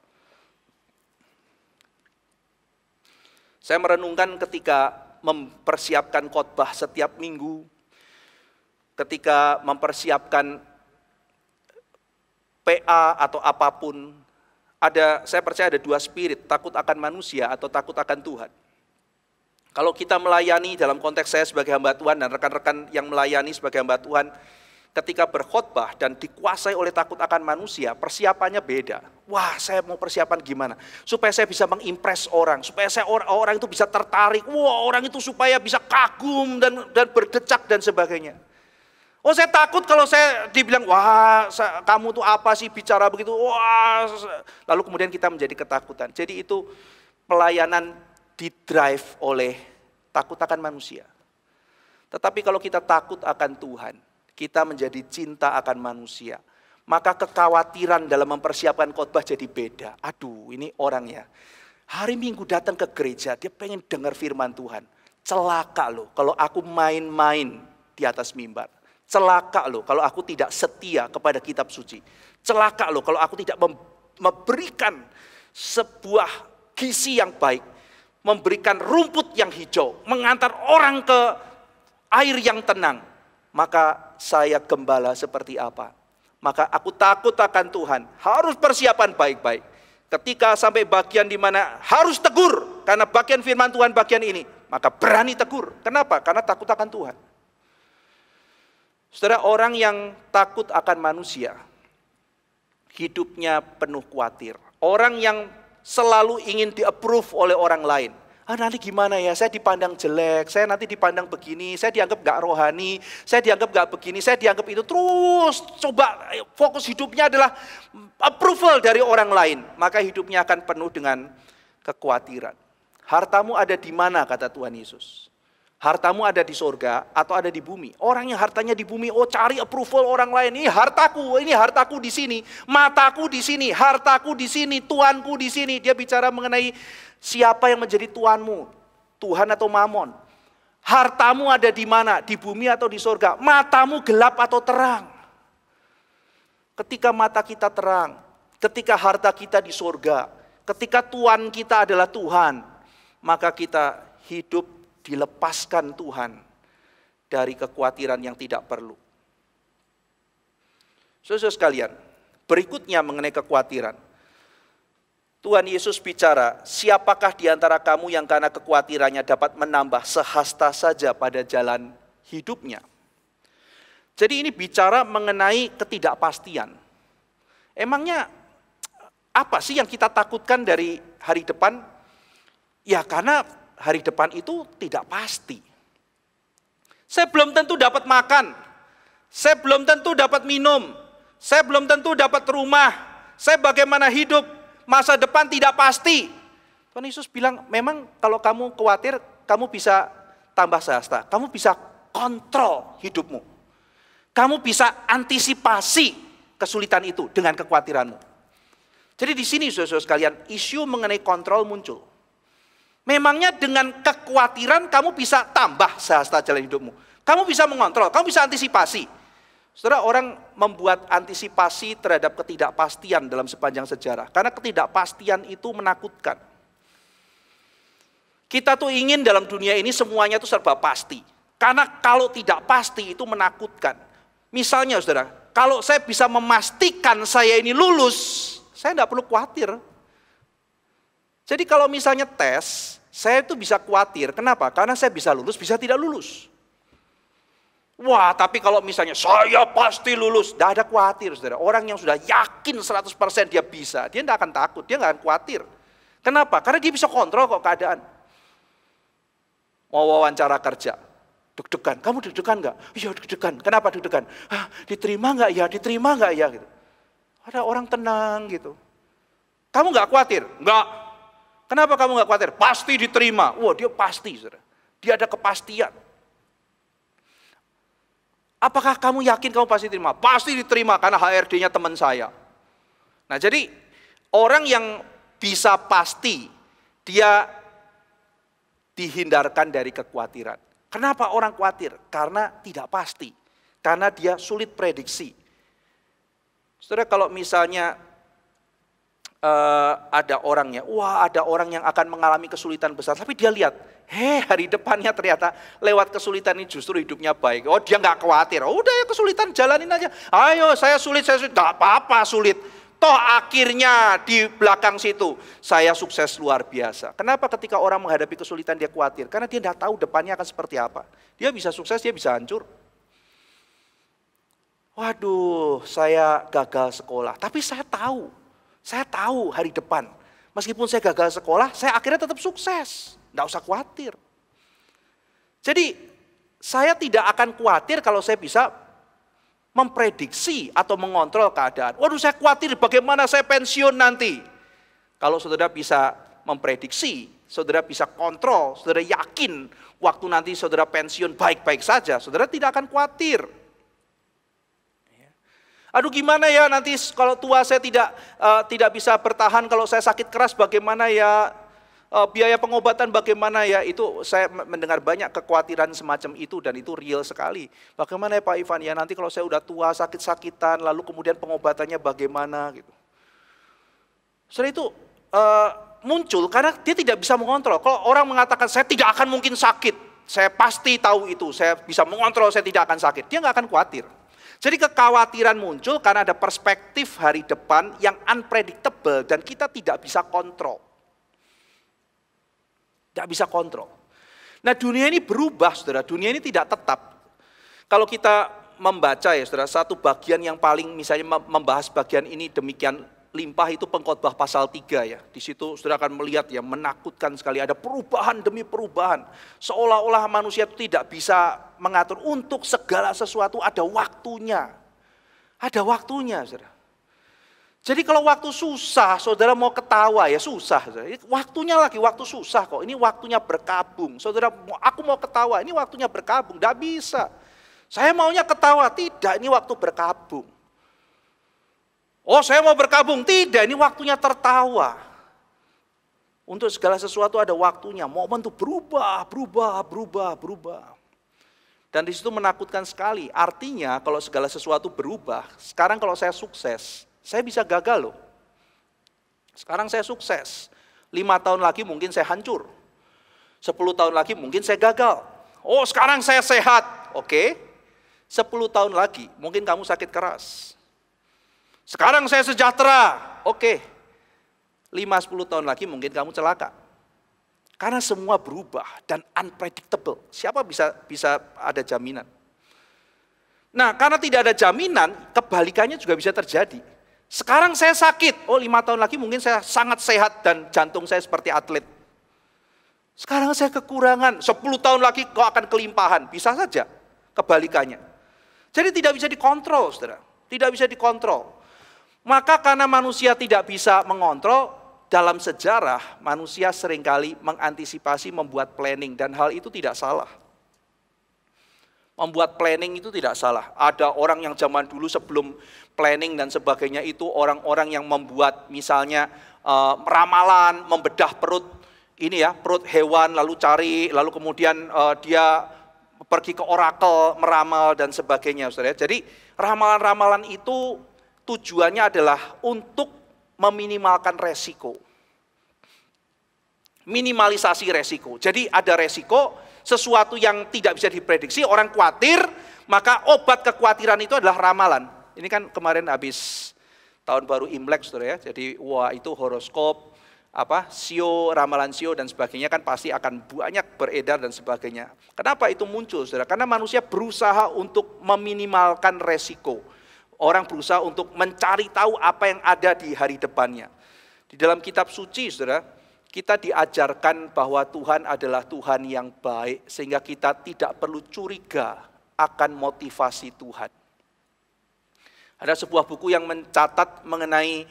Saya merenungkan ketika mempersiapkan khotbah setiap minggu, ketika mempersiapkan PA atau apapun, saya percaya ada 2 spirit, takut akan manusia atau takut akan Tuhan. Kalau kita melayani dalam konteks saya sebagai hamba Tuhan dan rekan-rekan yang melayani sebagai hamba Tuhan, ketika berkhotbah dan dikuasai oleh takut akan manusia, persiapannya beda. Wah, saya mau persiapan gimana? Supaya saya bisa mengimpress orang, supaya orang itu bisa tertarik. Wah, orang itu supaya bisa kagum dan berdecak dan sebagainya. Oh, saya takut kalau saya dibilang, wah, kamu tuh apa sih bicara begitu? Wah, lalu kemudian kita menjadi ketakutan. Jadi itu pelayanan didrive oleh takut akan manusia. Tetapi kalau kita takut akan Tuhan, kita menjadi cinta akan manusia, maka kekhawatiran dalam mempersiapkan khotbah jadi beda. Aduh, ini orangnya hari Minggu datang ke gereja, dia pengen dengar firman Tuhan. Celaka loh kalau aku main-main di atas mimbar. Celaka loh kalau aku tidak setia kepada kitab suci. Celaka loh kalau aku tidak memberikan sebuah gizi yang baik, memberikan rumput yang hijau, mengantar orang ke air yang tenang. Maka saya gembala seperti apa? Maka aku takut akan Tuhan. Harus persiapan baik-baik. Ketika sampai bagian di mana harus tegur, karena bagian firman Tuhan bagian ini, maka berani tegur. Kenapa? Karena takut akan Tuhan. Saudara, orang yang takut akan manusia, hidupnya penuh khawatir. Orang yang selalu ingin di-approve oleh orang lain. nanti gimana ya, saya dipandang jelek, saya nanti dipandang begini, saya dianggap gak rohani, saya dianggap gak begini, saya dianggap itu. Terus coba fokus hidupnya adalah approval dari orang lain. Maka hidupnya akan penuh dengan kekhawatiran. Hartamu ada di mana, kata Tuhan Yesus? Hartamu ada di sorga atau ada di bumi? Orang yang hartanya di bumi, cari approval orang lain. Ini hartaku di sini, mataku di sini, hartaku di sini, tuanku di sini. Dia bicara mengenai siapa yang menjadi tuanmu, Tuhan atau Mamon. Hartamu ada di mana? Di bumi atau di sorga? Matamu gelap atau terang? Ketika mata kita terang, ketika harta kita di sorga, ketika Tuhan kita adalah Tuhan, maka kita hidup dilepaskan Tuhan dari kekhawatiran yang tidak perlu. Saudara sekalian, berikutnya mengenai kekhawatiran. Tuhan Yesus bicara, siapakah di antara kamu yang karena kekhawatirannya dapat menambah sehasta saja pada jalan hidupnya? Jadi ini bicara mengenai ketidakpastian. Emangnya apa sih yang kita takutkan dari hari depan? Ya karena hari depan itu tidak pasti. Saya belum tentu dapat makan, saya belum tentu dapat minum, saya belum tentu dapat rumah, saya bagaimana hidup, masa depan tidak pasti. Tuhan Yesus bilang, memang kalau kamu khawatir, kamu bisa tambah sehasta, kamu bisa kontrol hidupmu. Kamu bisa antisipasi kesulitan itu dengan kekhawatiranmu. Jadi di sini saudara-saudara sekalian, isu mengenai kontrol muncul. Memangnya dengan kekhawatiran kamu bisa tambah sehasta jalan hidupmu. Kamu bisa mengontrol, kamu bisa antisipasi. Saudara, orang membuat antisipasi terhadap ketidakpastian dalam sepanjang sejarah. Karena ketidakpastian itu menakutkan. Kita tuh ingin dalam dunia ini semuanya itu serba pasti. Karena kalau tidak pasti itu menakutkan. Misalnya saudara, kalau saya bisa memastikan saya ini lulus, saya tidak perlu khawatir. Jadi kalau misalnya tes, saya itu bisa khawatir. Kenapa? Karena saya bisa lulus, bisa tidak lulus. Wah, tapi kalau misalnya saya pasti lulus, tidak ada khawatir, saudara. Orang yang sudah yakin 100% dia bisa, dia tidak akan takut, dia tidak akan khawatir. Kenapa? Karena dia bisa kontrol kok keadaan. Mau wawancara kerja, deg-degan. Kamu deg-degan nggak? Iya deg-degan. Kenapa deg-degan? Diterima nggak ya? Diterima nggak ya? Gitu. Ada orang tenang gitu. Kamu nggak khawatir? Nggak. Kenapa kamu nggak khawatir? Pasti diterima. Wah, dia pasti, saudara. Dia ada kepastian. Apakah kamu yakin kamu pasti diterima? Pasti diterima karena HRD-nya teman saya. Nah, jadi orang yang bisa pasti, dia dihindarkan dari kekhawatiran. Kenapa orang khawatir? Karena tidak pasti. Karena dia sulit prediksi. Saudara, kalau misalnya ada orangnya, ada orang yang akan mengalami kesulitan besar, tapi dia lihat, hari depannya ternyata lewat kesulitan ini justru hidupnya baik. Dia nggak khawatir, udah ya kesulitan jalanin aja. Ayo saya sulit, nggak apa-apa sulit. Toh akhirnya di belakang situ saya sukses luar biasa. Kenapa ketika orang menghadapi kesulitan dia khawatir? Karena dia nggak tahu depannya akan seperti apa. Dia bisa sukses, dia bisa hancur. Waduh, saya gagal sekolah, tapi saya tahu hari depan. Meskipun saya gagal sekolah, saya akhirnya tetap sukses. Tidak usah khawatir. Jadi, saya tidak akan khawatir kalau saya bisa memprediksi atau mengontrol keadaan. Waduh, saya khawatir bagaimana saya pensiun nanti. Kalau saudara bisa memprediksi, saudara bisa kontrol, saudara yakin waktu nanti saudara pensiun baik-baik saja, saudara tidak akan khawatir. Aduh gimana ya nanti kalau tua saya tidak bisa bertahan, kalau saya sakit keras bagaimana ya, biaya pengobatan bagaimana ya, itu saya mendengar banyak kekhawatiran semacam itu dan itu real sekali. Bagaimana ya Pak Ivan ya nanti kalau saya udah tua sakit-sakitan lalu kemudian pengobatannya bagaimana gitu. Setelah itu muncul karena dia tidak bisa mengontrol. Kalau orang mengatakan saya tidak akan mungkin sakit, saya pasti tahu itu, saya bisa mengontrol saya tidak akan sakit, dia nggak akan khawatir. Jadi kekhawatiran muncul karena ada perspektif hari depan yang unpredictable dan kita tidak bisa kontrol. Tidak bisa kontrol. Nah dunia ini berubah saudara, dunia ini tidak tetap. Kalau kita membaca ya saudara, satu bagian yang paling misalnya membahas bagian ini demikian limpah itu Pengkhotbah pasal 3 ya. Di situ saudara akan melihat ya, menakutkan sekali, ada perubahan demi perubahan. Seolah-olah manusia itu tidak bisa mengatur, untuk segala sesuatu ada waktunya. Ada waktunya, saudara. Jadi kalau waktu susah, saudara mau ketawa ya susah. Saudara. Waktunya lagi waktu susah kok, ini waktunya berkabung. Saudara, aku mau ketawa, ini waktunya berkabung, tidak bisa. Saya maunya ketawa, tidak, ini waktu berkabung. Oh, saya mau berkabung, tidak, ini waktunya tertawa. Untuk segala sesuatu ada waktunya, momen itu berubah. Dan di situ menakutkan sekali, artinya kalau segala sesuatu berubah, sekarang kalau saya sukses, saya bisa gagal loh. Sekarang saya sukses, 5 tahun lagi mungkin saya hancur, 10 tahun lagi mungkin saya gagal. Oh, sekarang saya sehat, oke. 10 tahun lagi mungkin kamu sakit keras. Sekarang saya sejahtera, oke. 5-10 tahun lagi mungkin kamu celaka. Karena semua berubah dan unpredictable. Siapa bisa ada jaminan? Nah, karena tidak ada jaminan, kebalikannya juga bisa terjadi. Sekarang saya sakit, oh 5 tahun lagi mungkin saya sangat sehat dan jantung saya seperti atlet. Sekarang saya kekurangan, 10 tahun lagi kau akan kelimpahan. Bisa saja kebalikannya. Jadi tidak bisa dikontrol, saudara. Tidak bisa dikontrol. Maka karena manusia tidak bisa mengontrol, dalam sejarah manusia seringkali mengantisipasi, membuat planning, dan hal itu tidak salah. Membuat planning itu tidak salah. Ada orang yang zaman dulu sebelum planning dan sebagainya itu orang-orang yang membuat misalnya ramalan, membedah perut ini ya, perut hewan, lalu cari, lalu kemudian dia pergi ke orakel, meramal dan sebagainya, saudara. Jadi ramalan-ramalan itu tujuannya adalah untuk meminimalkan resiko. Minimalisasi resiko. Jadi ada resiko, sesuatu yang tidak bisa diprediksi, orang khawatir, maka obat kekhawatiran itu adalah ramalan. Ini kan kemarin habis tahun baru Imlek, saudara ya. Jadi wah itu horoskop, sio, ramalan sio dan sebagainya kan pasti akan banyak beredar dan sebagainya. Kenapa itu muncul, saudara? Karena manusia berusaha untuk meminimalkan resiko. Orang berusaha untuk mencari tahu apa yang ada di hari depannya. Di dalam kitab suci, saudara, kita diajarkan bahwa Tuhan adalah Tuhan yang baik, sehingga kita tidak perlu curiga akan motivasi Tuhan. Ada sebuah buku yang mencatat mengenai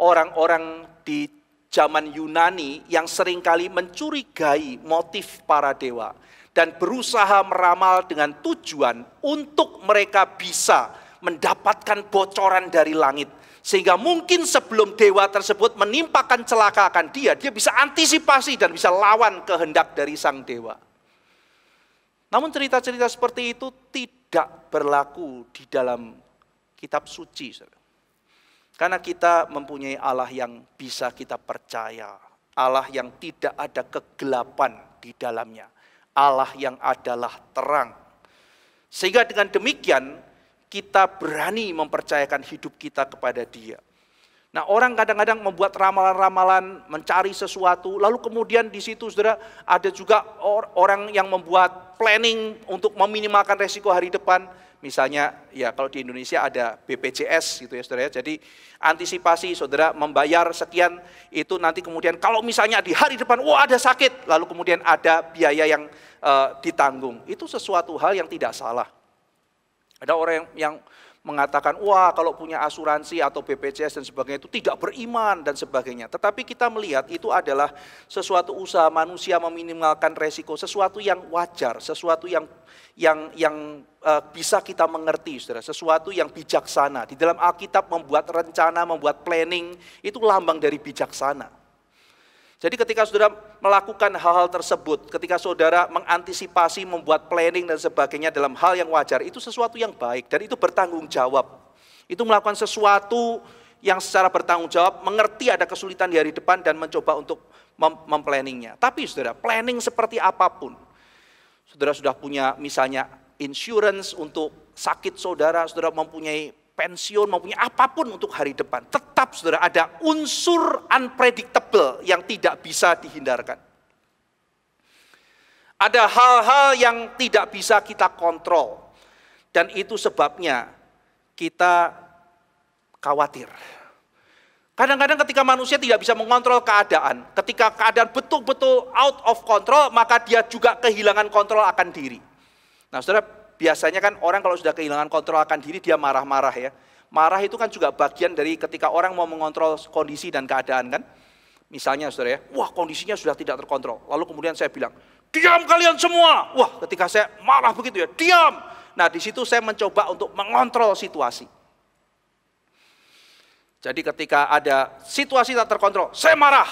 orang-orang di zaman Yunani yang seringkali mencurigai motif para dewa dan berusaha meramal dengan tujuan untuk mereka bisa mendapatkan bocoran dari langit. Sehingga mungkin sebelum dewa tersebut menimpakan celaka akan dia bisa antisipasi dan bisa lawan kehendak dari sang dewa. Namun cerita-cerita seperti itu tidak berlaku di dalam kitab suci. Karena kita mempunyai Allah yang bisa kita percaya. Allah yang tidak ada kegelapan di dalamnya. Allah yang adalah terang. Sehingga dengan demikian kita berani mempercayakan hidup kita kepada Dia. Nah, orang kadang-kadang membuat ramalan-ramalan, mencari sesuatu, lalu kemudian di situ saudara ada juga orang yang membuat planning untuk meminimalkan resiko hari depan. Misalnya ya kalau di Indonesia ada BPJS gitu ya saudara. Jadi antisipasi saudara membayar sekian, itu nanti kemudian kalau misalnya di hari depan ada sakit, lalu kemudian ada biaya yang ditanggung. Itu sesuatu hal yang tidak salah. Ada orang yang mengatakan, wah kalau punya asuransi atau BPJS dan sebagainya itu tidak beriman dan sebagainya. Tetapi kita melihat itu adalah sesuatu usaha manusia meminimalkan resiko, sesuatu yang wajar, sesuatu yang bisa kita mengerti, saudara, sesuatu yang bijaksana. Di dalam Alkitab membuat rencana, membuat planning, itu lambang dari bijaksana. Jadi ketika saudara melakukan hal-hal tersebut, ketika saudara mengantisipasi, membuat planning dan sebagainya dalam hal yang wajar, itu sesuatu yang baik dan itu bertanggung jawab. Itu melakukan sesuatu yang secara bertanggung jawab, mengerti ada kesulitan di hari depan dan mencoba untuk memplanningnya. Tapi saudara, planning seperti apapun, saudara sudah punya misalnya insurance untuk sakit saudara mempunyai pensiun, mempunyai apapun untuk hari depan. Tetap saudara ada unsur unpredictable yang tidak bisa dihindarkan. Ada hal-hal yang tidak bisa kita kontrol. Dan itu sebabnya kita khawatir. Kadang-kadang ketika manusia tidak bisa mengontrol keadaan, ketika keadaan betul-betul out of control, maka dia juga kehilangan kontrol akan diri. Nah saudara, biasanya kan orang kalau sudah kehilangan kontrol akan diri, dia marah-marah ya. Marah itu kan juga bagian dari ketika orang mau mengontrol kondisi dan keadaan kan. Misalnya saudara ya, wah kondisinya sudah tidak terkontrol. Lalu kemudian saya bilang, diam kalian semua. Wah ketika saya marah begitu ya, diam. Nah di situ saya mencoba untuk mengontrol situasi. Jadi ketika ada situasi tak terkontrol, saya marah.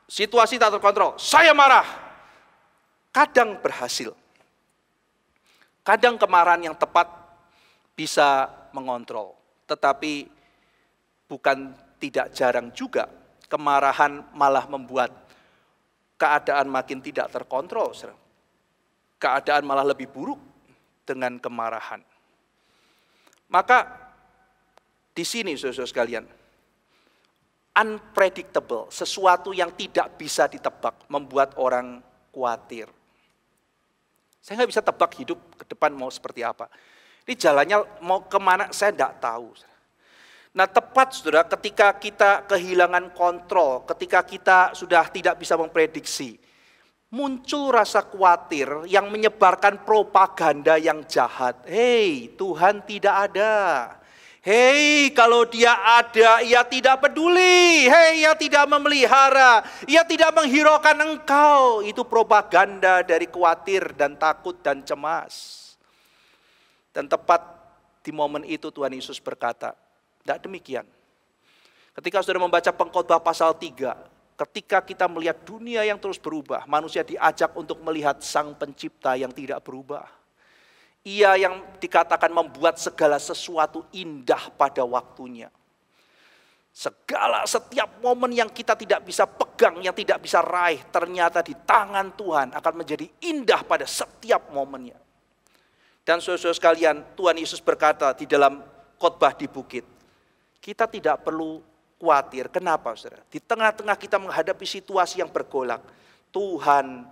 Situasi tak terkontrol, saya marah. Kadang berhasil. Kadang kemarahan yang tepat bisa mengontrol. Tetapi bukan tidak jarang juga kemarahan malah membuat keadaan makin tidak terkontrol. Keadaan malah lebih buruk dengan kemarahan. Maka di sini saudara-saudara sekalian, unpredictable, sesuatu yang tidak bisa ditebak, membuat orang khawatir. Saya nggak bisa tebak hidup ke depan mau seperti apa. Ini jalannya mau kemana saya nggak tahu. Nah tepat saudara, ketika kita kehilangan kontrol, ketika kita sudah tidak bisa memprediksi, muncul rasa khawatir yang menyebarkan propaganda yang jahat. Hei, Tuhan tidak ada. Hei, kalau dia ada, ia tidak peduli. Hei, ia tidak memelihara. Ia tidak menghiraukan engkau. Itu propaganda dari khawatir dan takut dan cemas. Dan tepat di momen itu Tuhan Yesus berkata, tidak demikian. Ketika saudara membaca Pengkhotbah pasal 3, ketika kita melihat dunia yang terus berubah, manusia diajak untuk melihat Sang Pencipta yang tidak berubah. Ia yang dikatakan membuat segala sesuatu indah pada waktunya. Setiap momen yang kita tidak bisa pegang, yang tidak bisa raih, ternyata di tangan Tuhan akan menjadi indah pada setiap momennya. Dan saudara-saudara sekalian, Tuhan Yesus berkata di dalam khotbah di bukit, kita tidak perlu khawatir. Kenapa saudara? Di tengah-tengah kita menghadapi situasi yang bergolak, Tuhan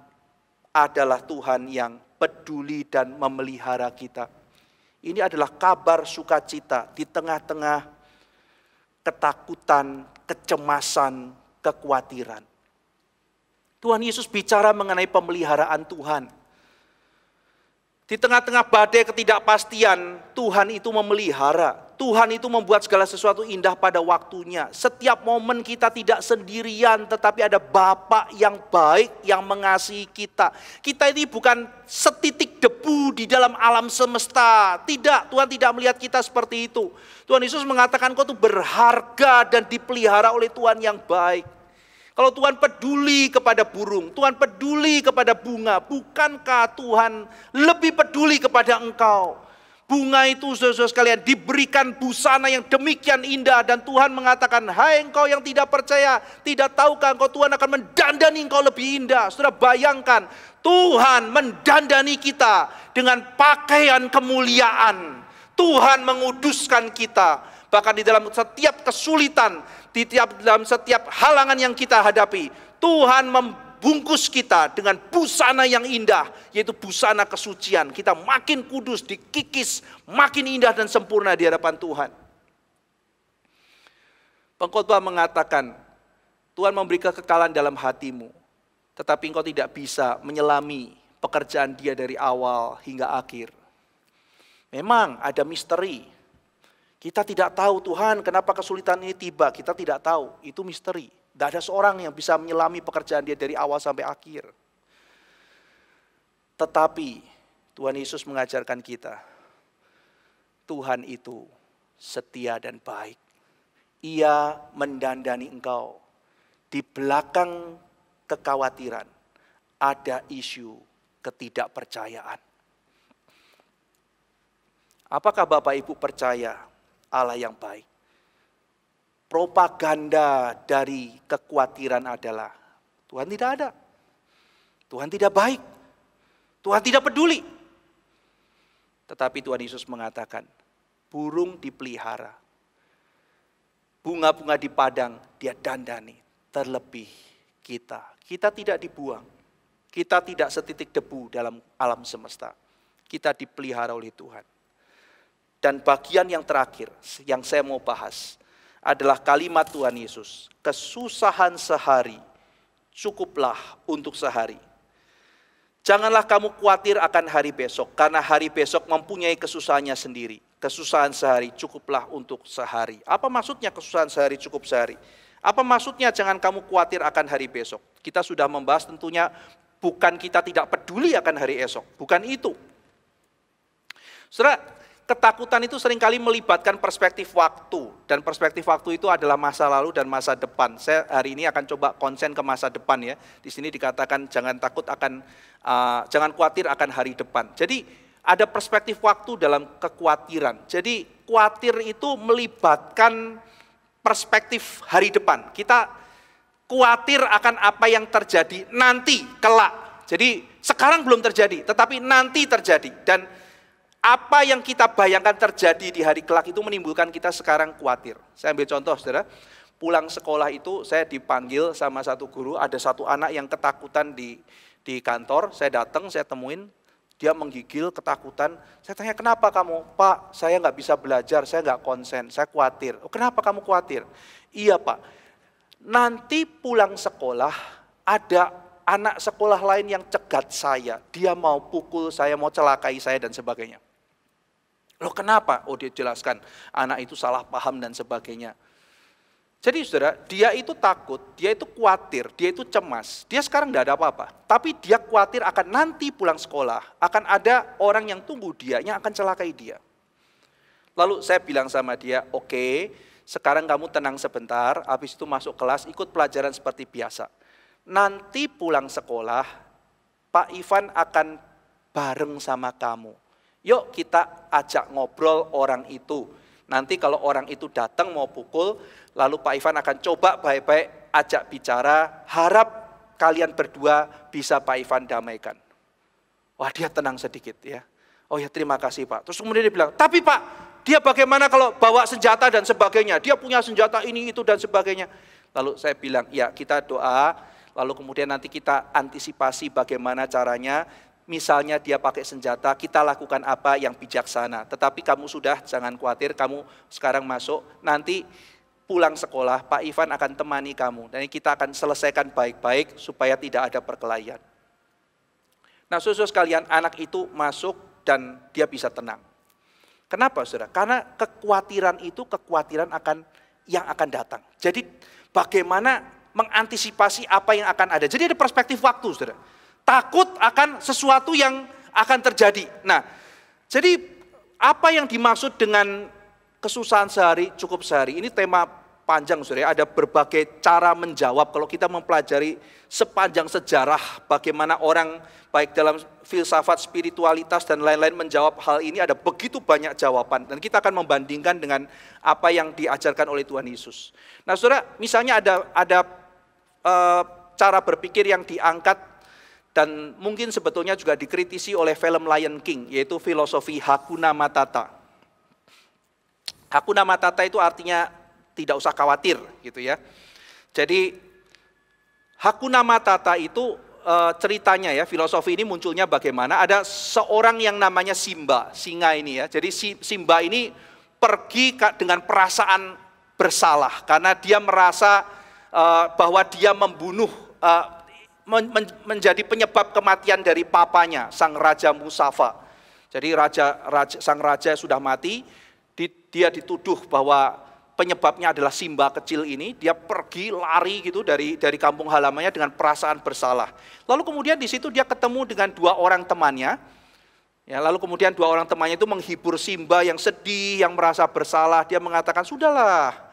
adalah Tuhan yang peduli dan memelihara kita. Ini adalah kabar sukacita di tengah-tengah ketakutan, kecemasan, kekhawatiran. Tuhan Yesus bicara mengenai pemeliharaan Tuhan. Di tengah-tengah badai ketidakpastian, Tuhan itu memelihara. Tuhan itu membuat segala sesuatu indah pada waktunya. Setiap momen kita tidak sendirian, tetapi ada Bapa yang baik yang mengasihi kita. Kita ini bukan setitik debu di dalam alam semesta. Tidak, Tuhan tidak melihat kita seperti itu. Tuhan Yesus mengatakan kau itu berharga dan dipelihara oleh Tuhan yang baik. Kalau Tuhan peduli kepada burung, Tuhan peduli kepada bunga, bukankah Tuhan lebih peduli kepada engkau? Bunga itu saudara-saudara sekalian diberikan busana yang demikian indah dan Tuhan mengatakan, hai engkau yang tidak percaya, tidak tahukah engkau Tuhan akan mendandani engkau lebih indah. Saudara bayangkan, Tuhan mendandani kita dengan pakaian kemuliaan. Tuhan menguduskan kita. Bahkan di dalam setiap kesulitan, dalam setiap halangan yang kita hadapi, Tuhan membungkus kita dengan busana yang indah, yaitu busana kesucian. Kita makin kudus, dikikis, makin indah dan sempurna di hadapan Tuhan. Pengkhotbah mengatakan, Tuhan memberi kekekalan dalam hatimu, tetapi engkau tidak bisa menyelami pekerjaan Dia dari awal hingga akhir. Memang ada misteri. Kita tidak tahu Tuhan kenapa kesulitan ini tiba, kita tidak tahu, itu misteri. Tidak ada seorang yang bisa menyelami pekerjaan Dia dari awal sampai akhir. Tetapi Tuhan Yesus mengajarkan kita, Tuhan itu setia dan baik. Ia mendandani engkau. Di belakang kekhawatiran ada isu ketidakpercayaan. Apakah Bapak Ibu percaya Allah yang baik? Propaganda dari kekhawatiran adalah Tuhan tidak ada, Tuhan tidak baik, Tuhan tidak peduli. Tetapi Tuhan Yesus mengatakan, burung dipelihara, bunga-bunga di padang Dia dandani. Terlebih kita tidak dibuang, kita tidak setitik debu dalam alam semesta, kita dipelihara oleh Tuhan. Dan bagian yang terakhir yang saya mau bahas adalah kalimat Tuhan Yesus. Kesusahan sehari cukuplah untuk sehari. Janganlah kamu khawatir akan hari besok, karena hari besok mempunyai kesusahannya sendiri. Kesusahan sehari cukuplah untuk sehari. Apa maksudnya kesusahan sehari cukup sehari? Apa maksudnya jangan kamu khawatir akan hari besok? Kita sudah membahas tentunya bukan kita tidak peduli akan hari esok, bukan itu. Saudara, ketakutan itu seringkali melibatkan perspektif waktu, dan perspektif waktu itu adalah masa lalu dan masa depan. Saya hari ini akan coba konsen ke masa depan ya. Di sini dikatakan jangan jangan khawatir akan hari depan. Jadi ada perspektif waktu dalam kekhawatiran. Jadi khawatir itu melibatkan perspektif hari depan. Kita khawatir akan apa yang terjadi nanti, kelak. Jadi sekarang belum terjadi, tetapi nanti terjadi. Dan apa yang kita bayangkan terjadi di hari kelak itu menimbulkan kita sekarang khawatir. Saya ambil contoh, saudara. Pulang sekolah itu saya dipanggil sama satu guru, ada satu anak yang ketakutan di kantor. Saya datang, saya temuin, dia menggigil, ketakutan. Saya tanya, kenapa kamu? Pak, saya nggak bisa belajar, saya nggak konsen, saya khawatir. Oh, kenapa kamu khawatir? Iya Pak, nanti pulang sekolah ada anak sekolah lain yang cegat saya. Dia mau pukul saya, mau celakai saya dan sebagainya. Loh kenapa? Oh dia jelaskan, anak itu salah paham dan sebagainya. Jadi saudara, dia itu takut, dia itu khawatir, dia itu cemas. Dia sekarang tidak ada apa-apa. Tapi dia khawatir akan nanti pulang sekolah, akan ada orang yang tunggu dia, yang akan celakai dia. Lalu saya bilang sama dia, oke, sekarang kamu tenang sebentar, habis itu masuk kelas, ikut pelajaran seperti biasa. Nanti pulang sekolah, Pak Ivan akan bareng sama kamu. Yuk kita ajak ngobrol orang itu. Nanti kalau orang itu datang mau pukul, lalu Pak Ivan akan coba baik-baik ajak bicara, harap kalian berdua bisa Pak Ivan damaikan. Wah dia tenang sedikit ya. Oh ya terima kasih Pak. Terus kemudian dia bilang, tapi Pak, dia bagaimana kalau bawa senjata dan sebagainya? Dia punya senjata ini, itu dan sebagainya. Lalu saya bilang, ya kita doa, lalu kemudian nanti kita antisipasi bagaimana caranya. Misalnya dia pakai senjata, kita lakukan apa yang bijaksana. Tetapi kamu sudah, jangan khawatir, kamu sekarang masuk, nanti pulang sekolah, Pak Ivan akan temani kamu. Dan kita akan selesaikan baik-baik supaya tidak ada perkelahian. Nah saudara sekalian, anak itu masuk dan dia bisa tenang. Kenapa saudara? Karena kekhawatiran itu, kekhawatiran yang akan datang. Jadi bagaimana mengantisipasi apa yang akan ada. Jadi ada perspektif waktu saudara. Takut akan sesuatu yang akan terjadi. Nah, jadi apa yang dimaksud dengan kesusahan sehari cukup sehari? Ini tema panjang, saudara. Ada berbagai cara menjawab. Kalau kita mempelajari sepanjang sejarah bagaimana orang baik dalam filsafat, spiritualitas dan lain-lain menjawab hal ini, ada begitu banyak jawaban. Dan kita akan membandingkan dengan apa yang diajarkan oleh Tuhan Yesus. Nah, saudara, misalnya ada cara berpikir yang diangkat dan mungkin sebetulnya juga dikritisi oleh film Lion King, yaitu filosofi Hakuna Matata. Hakuna Matata itu artinya tidak usah khawatir gitu ya. Jadi Hakuna Matata itu ceritanya ya, filosofi ini munculnya bagaimana? Ada seorang yang namanya Simba, singa ini ya. Jadi Simba ini pergi dengan perasaan bersalah karena dia merasa bahwa dia membunuh menjadi penyebab kematian dari papanya, sang Raja Musafa. Jadi sang raja sudah mati, dia dituduh bahwa penyebabnya adalah Simba kecil ini. Dia pergi lari gitu dari kampung halamannya dengan perasaan bersalah. Lalu kemudian di situ dia ketemu dengan dua orang temannya. Ya, lalu kemudian dua orang temannya itu menghibur Simba yang sedih, yang merasa bersalah. Dia mengatakan, sudahlah.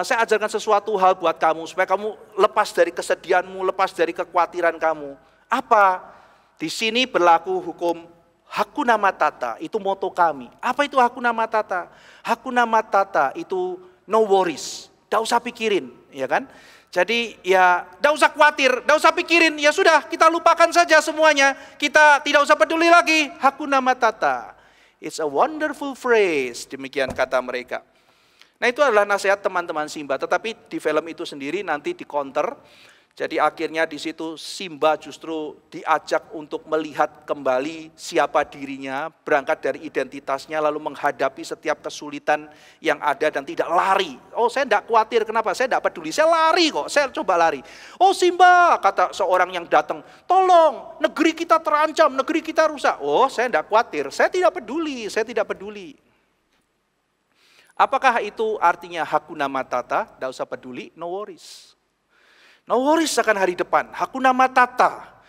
Saya ajarkan sesuatu hal buat kamu supaya kamu lepas dari kesedihanmu, lepas dari kekhawatiran kamu. Apa? Di sini berlaku hukum Hakuna Matata, itu moto kami. Apa itu Hakuna Matata? Hakuna Matata itu no worries, tidak usah pikirin, ya kan? Jadi ya tidak usah khawatir, tidak usah pikirin, ya sudah kita lupakan saja semuanya. Kita tidak usah peduli lagi. Hakuna Matata. It's a wonderful phrase, demikian kata mereka. Nah itu adalah nasihat teman-teman Simba, tetapi di film itu sendiri nanti di counter. Jadi akhirnya di situ Simba justru diajak untuk melihat kembali siapa dirinya, berangkat dari identitasnya, lalu menghadapi setiap kesulitan yang ada dan tidak lari. Oh, saya tidak khawatir, kenapa? Saya tidak peduli, saya lari kok, saya coba lari. Oh Simba, kata seorang yang datang, tolong, negeri kita terancam, negeri kita rusak. Oh, saya tidak khawatir, saya tidak peduli, saya tidak peduli. Apakah itu artinya Hakuna Matata? Tidak usah peduli, no worries. No worries akan hari depan, Hakuna Matata.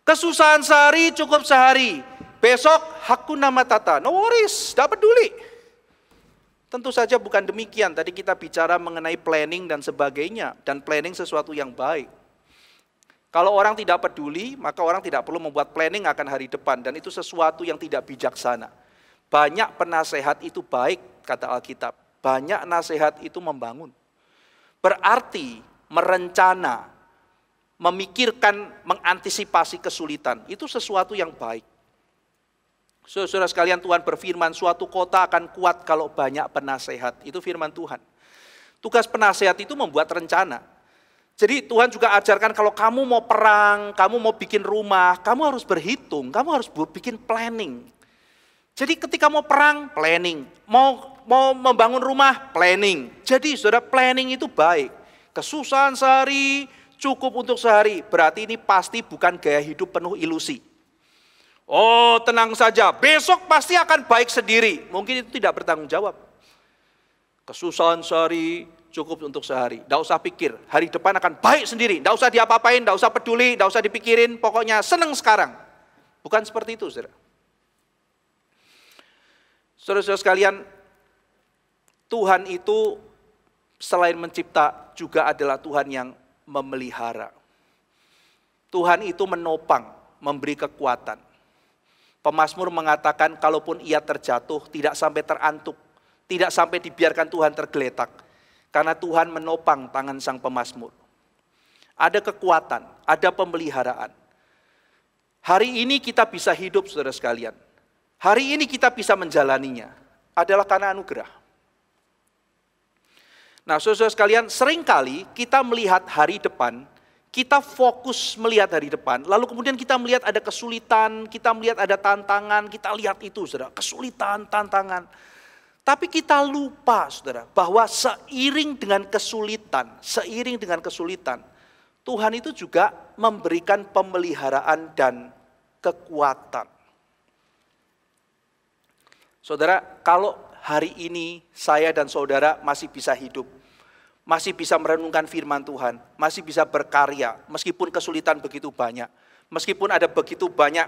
Kesusahan sehari cukup sehari, besok Hakuna Matata, no worries, tidak peduli. Tentu saja bukan demikian, tadi kita bicara mengenai planning dan sebagainya, dan planning sesuatu yang baik. Kalau orang tidak peduli, maka orang tidak perlu membuat planning akan hari depan, dan itu sesuatu yang tidak bijaksana. Banyak penasehat itu baik, kata Alkitab, banyak nasihat itu membangun. Berarti merencana, memikirkan, mengantisipasi kesulitan, itu sesuatu yang baik. Saudara sekalian, Tuhan berfirman, suatu kota akan kuat kalau banyak penasehat. Itu firman Tuhan. Tugas penasehat itu membuat rencana. Jadi Tuhan juga ajarkan kalau kamu mau perang, kamu mau bikin rumah, kamu harus berhitung, kamu harus bikin planning. Jadi ketika mau perang, planning. Mau membangun rumah, planning. Jadi saudara, planning itu baik. Kesusahan sehari, cukup untuk sehari. Berarti ini pasti bukan gaya hidup penuh ilusi. Oh tenang saja, besok pasti akan baik sendiri. Mungkin itu tidak bertanggung jawab. Kesusahan sehari, cukup untuk sehari. Tidak usah pikir, hari depan akan baik sendiri. Tidak usah diapa-apain, tidak usah peduli, tidak usah dipikirin. Pokoknya senang sekarang. Bukan seperti itu, saudara. Saudara-saudara sekalian, Tuhan itu selain mencipta, juga adalah Tuhan yang memelihara. Tuhan itu menopang, memberi kekuatan. Pemazmur mengatakan kalaupun ia terjatuh, tidak sampai terantuk, tidak sampai dibiarkan Tuhan tergeletak. Karena Tuhan menopang tangan sang pemazmur. Ada kekuatan, ada pemeliharaan. Hari ini kita bisa hidup, saudara sekalian. Hari ini kita bisa menjalaninya, adalah karena anugerah. Nah, saudara sekalian, seringkali kita melihat hari depan, kita fokus melihat hari depan, lalu kemudian kita melihat ada kesulitan, kita melihat ada tantangan, kita lihat itu, saudara, kesulitan, tantangan. Tapi kita lupa, saudara, bahwa seiring dengan kesulitan, Tuhan itu juga memberikan pemeliharaan dan kekuatan. Saudara, kalau hari ini saya dan saudara masih bisa hidup, masih bisa merenungkan firman Tuhan, masih bisa berkarya, meskipun kesulitan begitu banyak, meskipun ada begitu banyak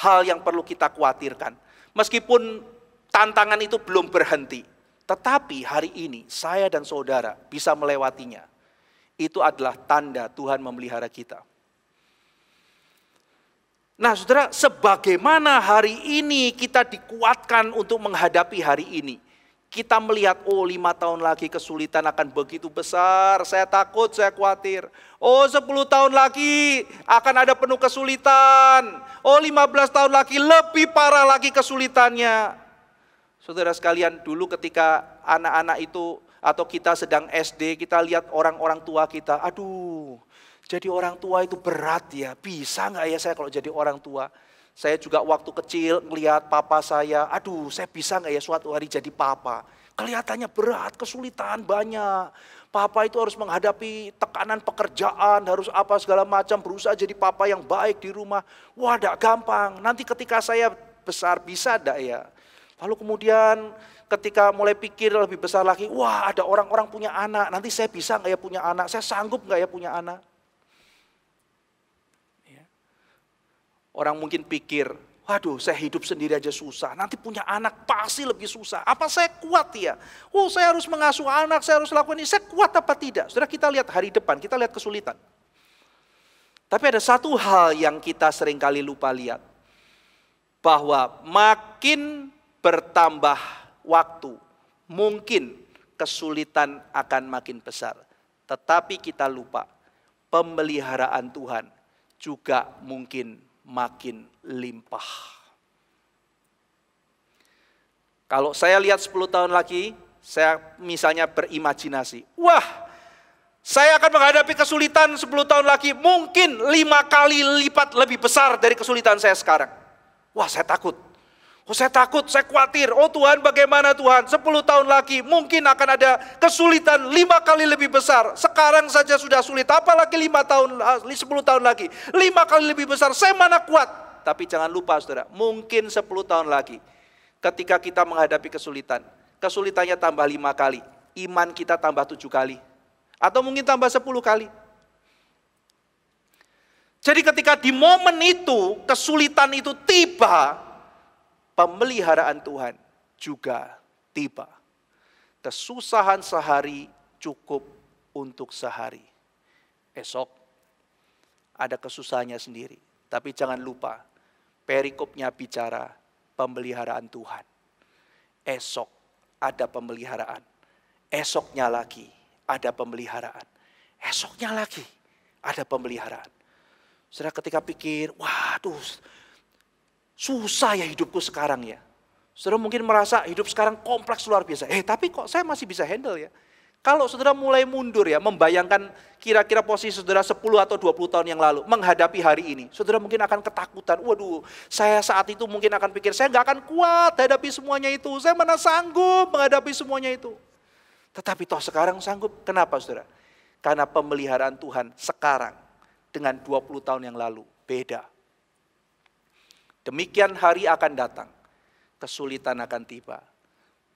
hal yang perlu kita khawatirkan, meskipun tantangan itu belum berhenti, tetapi hari ini saya dan saudara bisa melewatinya. Itu adalah tanda Tuhan memelihara kita. Nah saudara, sebagaimana hari ini kita dikuatkan untuk menghadapi hari ini. Kita melihat, 5 tahun lagi kesulitan akan begitu besar, saya takut, saya khawatir. 10 tahun lagi akan ada penuh kesulitan. 15 tahun lagi lebih parah lagi kesulitannya. Saudara sekalian, dulu ketika anak-anak itu atau kita sedang SD, kita lihat orang-orang tua kita, aduh, jadi orang tua itu berat ya, bisa nggak ya saya kalau jadi orang tua? Saya juga waktu kecil melihat papa saya, aduh saya bisa nggak ya suatu hari jadi papa? Kelihatannya berat, kesulitan banyak. Papa itu harus menghadapi tekanan pekerjaan, harus apa segala macam, berusaha jadi papa yang baik di rumah. Wah nggak gampang, nanti ketika saya besar bisa nggak ya? Lalu kemudian ketika mulai pikir lebih besar lagi, wah ada orang-orang punya anak, nanti saya bisa nggak ya punya anak, saya sanggup nggak ya punya anak? Orang mungkin pikir, waduh saya hidup sendiri aja susah, nanti punya anak pasti lebih susah. Apa saya kuat ya? Saya harus mengasuh anak, saya harus lakukan ini, saya kuat apa tidak? Saudara, kita lihat hari depan, kita lihat kesulitan. Tapi ada satu hal yang kita seringkali lupa lihat. Bahwa makin bertambah waktu, mungkin kesulitan akan makin besar. Tetapi kita lupa, pemeliharaan Tuhan juga mungkin makin limpah. Kalau saya lihat 10 tahun lagi, saya misalnya berimajinasi, wah Saya akan menghadapi kesulitan 10 tahun lagi, mungkin 5 kali lipat lebih besar dari kesulitan saya sekarang. Wah, saya takut. Oh, saya takut, saya khawatir. Oh Tuhan, bagaimana Tuhan? 10 tahun lagi mungkin akan ada kesulitan 5 kali lebih besar. Sekarang saja sudah sulit, apalagi 10 tahun lagi. 5 kali lebih besar, saya mana kuat. Tapi jangan lupa saudara, mungkin 10 tahun lagi ketika kita menghadapi kesulitan, kesulitannya tambah 5 kali, iman kita tambah 7 kali. Atau mungkin tambah 10 kali. Jadi ketika di momen itu, kesulitan itu tiba, pemeliharaan Tuhan juga tiba. Kesusahan sehari cukup untuk sehari. Esok ada kesusahannya sendiri. Tapi jangan lupa, perikopnya bicara pemeliharaan Tuhan. Esok ada pemeliharaan. Esoknya lagi ada pemeliharaan. Esoknya lagi ada pemeliharaan. Saudara ketika pikir, waduh, susah ya hidupku sekarang ya. Saudara mungkin merasa hidup sekarang kompleks luar biasa. Tapi kok saya masih bisa handle ya. Kalau saudara mulai mundur ya, membayangkan kira-kira posisi saudara 10 atau 20 tahun yang lalu, menghadapi hari ini. Saudara mungkin akan ketakutan, waduh saya saat itu mungkin akan pikir, saya nggak akan kuat hadapi semuanya itu. Saya mana sanggup menghadapi semuanya itu. Tetapi toh sekarang sanggup. Kenapa saudara? Karena pemeliharaan Tuhan sekarang dengan 20 tahun yang lalu beda. Demikian hari akan datang, kesulitan akan tiba.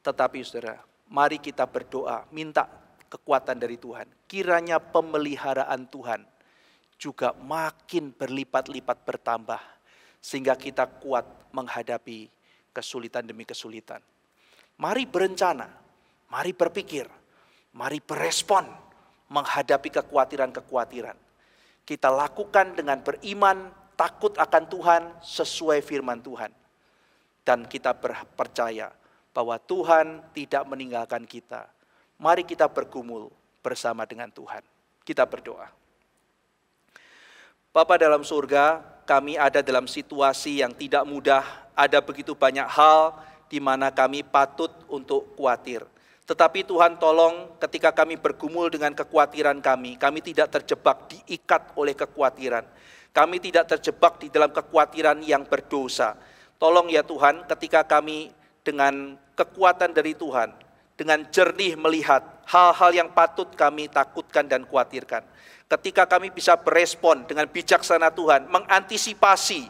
Tetapi saudara, mari kita berdoa, minta kekuatan dari Tuhan. Kiranya pemeliharaan Tuhan juga makin berlipat-lipat bertambah. Sehingga kita kuat menghadapi kesulitan demi kesulitan. Mari berencana. Mari berpikir, mari berespon menghadapi kekhawatiran-kekhawatiran. Kita lakukan dengan beriman, takut akan Tuhan sesuai firman Tuhan. Dan kita percaya bahwa Tuhan tidak meninggalkan kita. Mari kita bergumul bersama dengan Tuhan. Kita berdoa. Bapa dalam surga, kami ada dalam situasi yang tidak mudah. Ada begitu banyak hal di mana kami patut untuk khawatir. Tetapi Tuhan tolong ketika kami bergumul dengan kekhawatiran kami tidak terjebak diikat oleh kekhawatiran. Kami tidak terjebak di dalam kekhawatiran yang berdosa. Tolong ya Tuhan ketika kami dengan kekuatan dari Tuhan, dengan jernih melihat hal-hal yang patut kami takutkan dan khawatirkan. Ketika kami bisa berespon dengan bijaksana Tuhan, mengantisipasi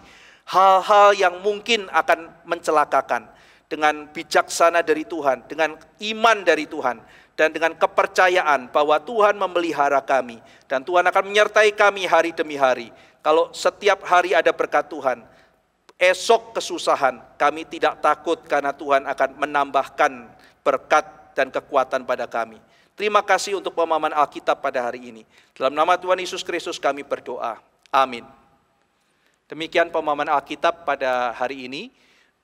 hal-hal yang mungkin akan mencelakakan. Dengan bijaksana dari Tuhan, dengan iman dari Tuhan, dan dengan kepercayaan bahwa Tuhan memelihara kami. Dan Tuhan akan menyertai kami hari demi hari. Kalau setiap hari ada berkat Tuhan, esok kesusahan, kami tidak takut karena Tuhan akan menambahkan berkat dan kekuatan pada kami. Terima kasih untuk pemahaman Alkitab pada hari ini. Dalam nama Tuhan Yesus Kristus kami berdoa. Amin. Demikian pemahaman Alkitab pada hari ini.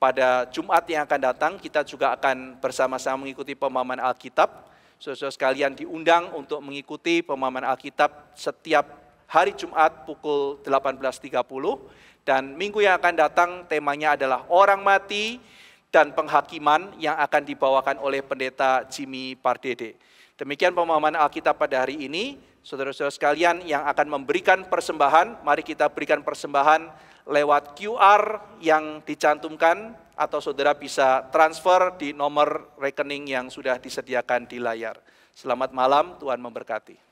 Pada Jumat yang akan datang kita juga akan bersama-sama mengikuti pemahaman Alkitab. Saudara-saudara sekalian diundang untuk mengikuti pemahaman Alkitab setiap hari Jumat pukul 18.30. Dan minggu yang akan datang temanya adalah orang mati dan penghakiman yang akan dibawakan oleh pendeta Jimmy Pardede. Demikian pemahaman Alkitab pada hari ini. Saudara-saudara sekalian yang akan memberikan persembahan, mari kita berikan persembahan lewat QR yang dicantumkan atau saudara bisa transfer di nomor rekening yang sudah disediakan di layar. Selamat malam, Tuhan memberkati.